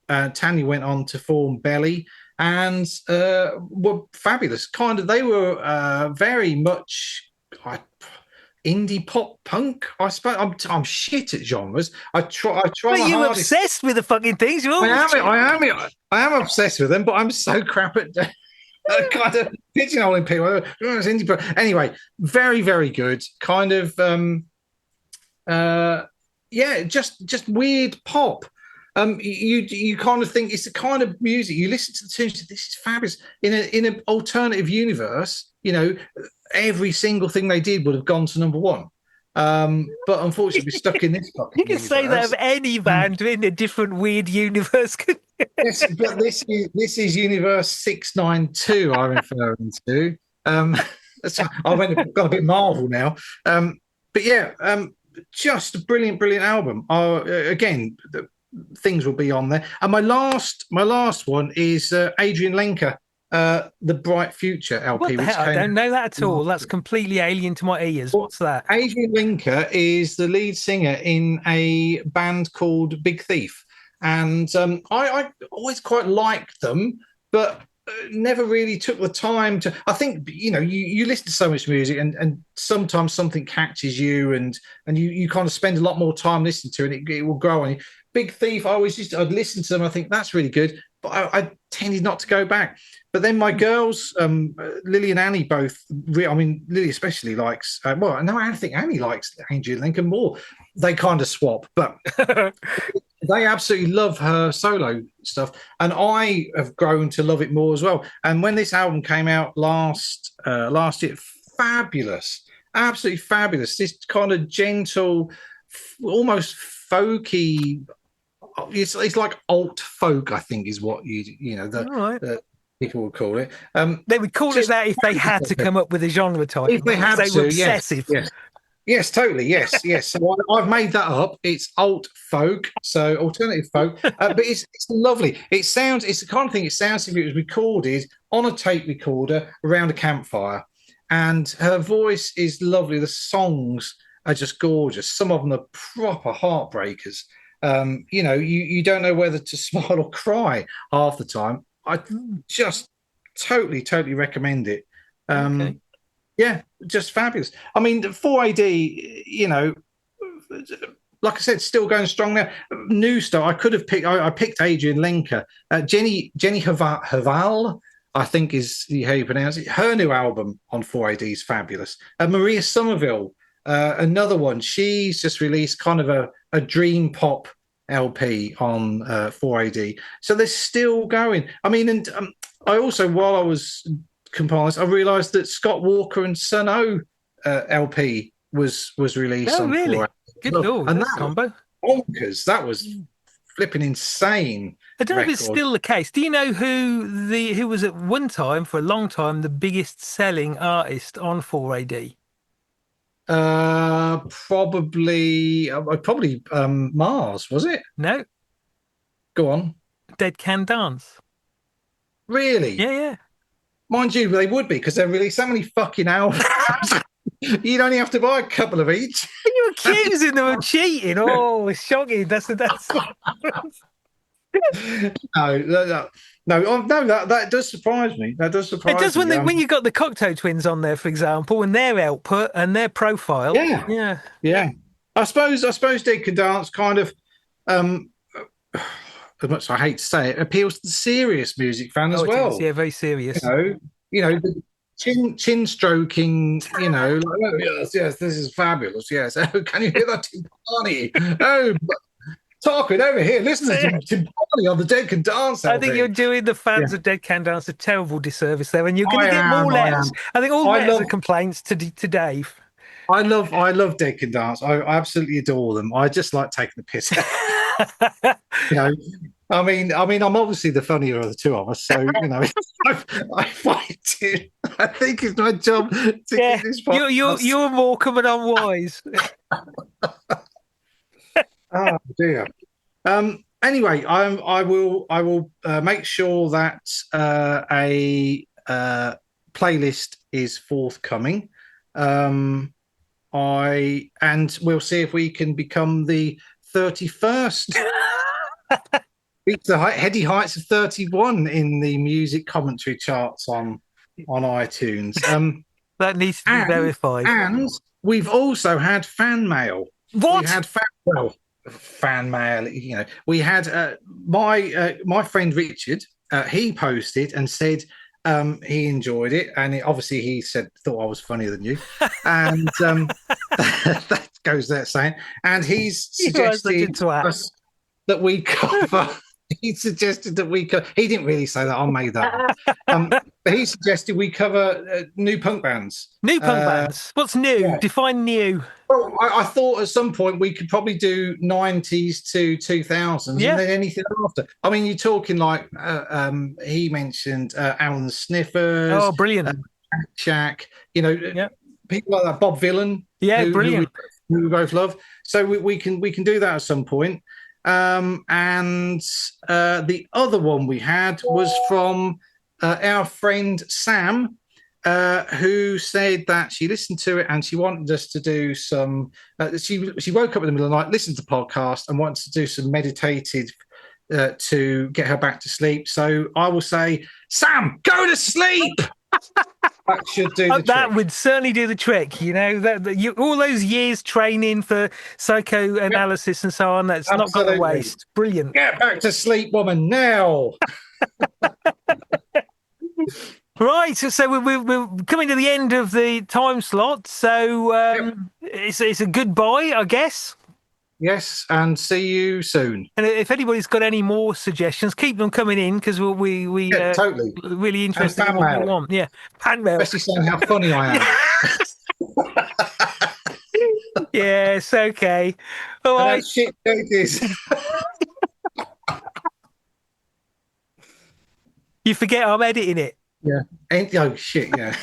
Tanya went on to form Belly and were fabulous. They were very much indie pop punk. I suppose I'm shit at genres. I try. But you're obsessed with the fucking things. I am obsessed with them, but I'm so crap at. Kind of pigeonholing people. It's indie pop. Anyway, very very good. Kind of. Just weird pop. You kind of think it's the kind of music you listen to the tunes. This is fabulous. In an alternative universe, every single thing they did would have gone to number one. But unfortunately, we're stuck in this. You can say that of any band in a different weird universe. Yes, but this is Universe 692. I'm referring to. Got a bit Marvel now. But yeah. Just a brilliant album. Again, things will be on there. And my last one is Adrian Lenker, The Bright Future LP. What the hell? I don't know that at all. That's completely alien to my ears. What's that? Adrian Lenker is the lead singer in a band called Big Thief. And I always quite liked them, but never really took the time to. I think you listen to so much music and sometimes something catches you and you kind of spend a lot more time listening to it. It will grow on you. Big Thief, I'd listen to them. I think that's really good, but I tended not to go back. But then my girls, Lily and Annie, both. Lily especially likes. I think Annie likes Adrian Lincoln more. They kind of swap, but they absolutely love her solo stuff, and I have grown to love it more as well. And when this album came out last year, fabulous, absolutely fabulous. This kind of gentle, almost folky. It's like alt folk, I think, is what people would call it. They would call it that if they had to come up with a genre type. If they had to, were obsessive. Yes, totally. Yes. So I've made that up. It's alt folk, so alternative folk, but it's lovely. It's the kind of thing. It sounds as if it was recorded on a tape recorder around a campfire, and her voice is lovely. The songs are just gorgeous. Some of them are proper heartbreakers. You don't know whether to smile or cry half the time. I just totally recommend it. Okay. Yeah, just fabulous. I mean, 4AD, like I said, still going strong now. New stuff. I could have picked. I picked Adrian Lenker, Jenny Haval, I think is how you pronounce it. Her new album on 4AD is fabulous. Maria Somerville, another one. She's just released kind of a dream pop LP on 4AD. So they're still going. I mean, and I also, while I was compiling this, I realised that Scott Walker and Son O LP was released Oh, on really? 4. Good Lord, And that's that was combo. bonkers. That was flipping insane I don't know if it's record. still the case. Do you know who was at one time, for a long time, the biggest selling artist on 4AD? Probably Mars, was it? No, Go on. Dead Can Dance. Really? Yeah, yeah. Mind you, they would be, because they released so many fucking albums. You'd only have to buy a couple of each. And you accusing them of cheating? Oh, it's shocking. That's. No, that does surprise me. That does It surprise does when me. when you got the Cocteau Twins on there, for example, and their output and their profile. Yeah, Yeah. yeah. I suppose Dead Can Dance kind of, um, as much as I hate to say it, appeals to the serious music fan Oh, as it is. well. Yeah, very You serious. know, the chin stroking. Like, oh, yes, this is fabulous. Yes, oh, can you hear that timpani? Oh, Tarquin, over here, listen to timpani on the Dead Can Dance I think LP. you're doing the Yeah, fans of Dead Can Dance a terrible disservice there, and you're going to I get more am. I letters. am. I think all I letters love are complaints to Dave. I love Dead Can Dance. I absolutely adore them. I just like taking the piss out. You know, I'm obviously the funnier of the two of us. So I fight it. I think it's my job to Yeah, keep this you're Morecambe and I'm Wise. Oh dear. Anyway, I will make sure that a playlist is forthcoming. And we'll see if we can become the 31st. Reach the heady heights of 31 in the music commentary charts on iTunes. That needs to be verified. And we've also had fan mail. What? We had fan mail. We had my friend Richard. He posted and said he enjoyed it, and obviously he thought I was funnier than you, and that goes without saying. And he's suggested us that we cover. He suggested that we cover. He didn't really say that. I made that up. But he suggested we cover new punk bands. New punk bands. What's new? Yeah. Define new. Well, I thought at some point we could probably do 90s to 2000s, and then anything after. I mean, you're talking like he mentioned Alan Sniffers. Oh, brilliant. Shack. People like that. Bob Villan. Yeah, brilliant. Who we both love. So we can do that at some point. And the other one we had was from our friend Sam, who said that she listened to it and she wanted us to do some. She woke up in the middle of the night, listened to the podcast, and wanted to do some meditative to get her back to sleep. So I will say, Sam, go to sleep. That should do the trick. That would certainly do the trick. All those years training for psychoanalysis and so on, that's not gone to waste. Brilliant. Get back to sleep, woman, now. Right, so we're coming to the end of the time slot. So it's a goodbye, I guess. Yes, and see you soon. And if anybody's got any more suggestions, keep them coming in, because we totally really interested in what you want. Yeah, fan mail. Especially saying how funny I am. Yes, okay. All right. Shit, it is. You forget I'm editing it. Yeah. Oh shit. Yeah.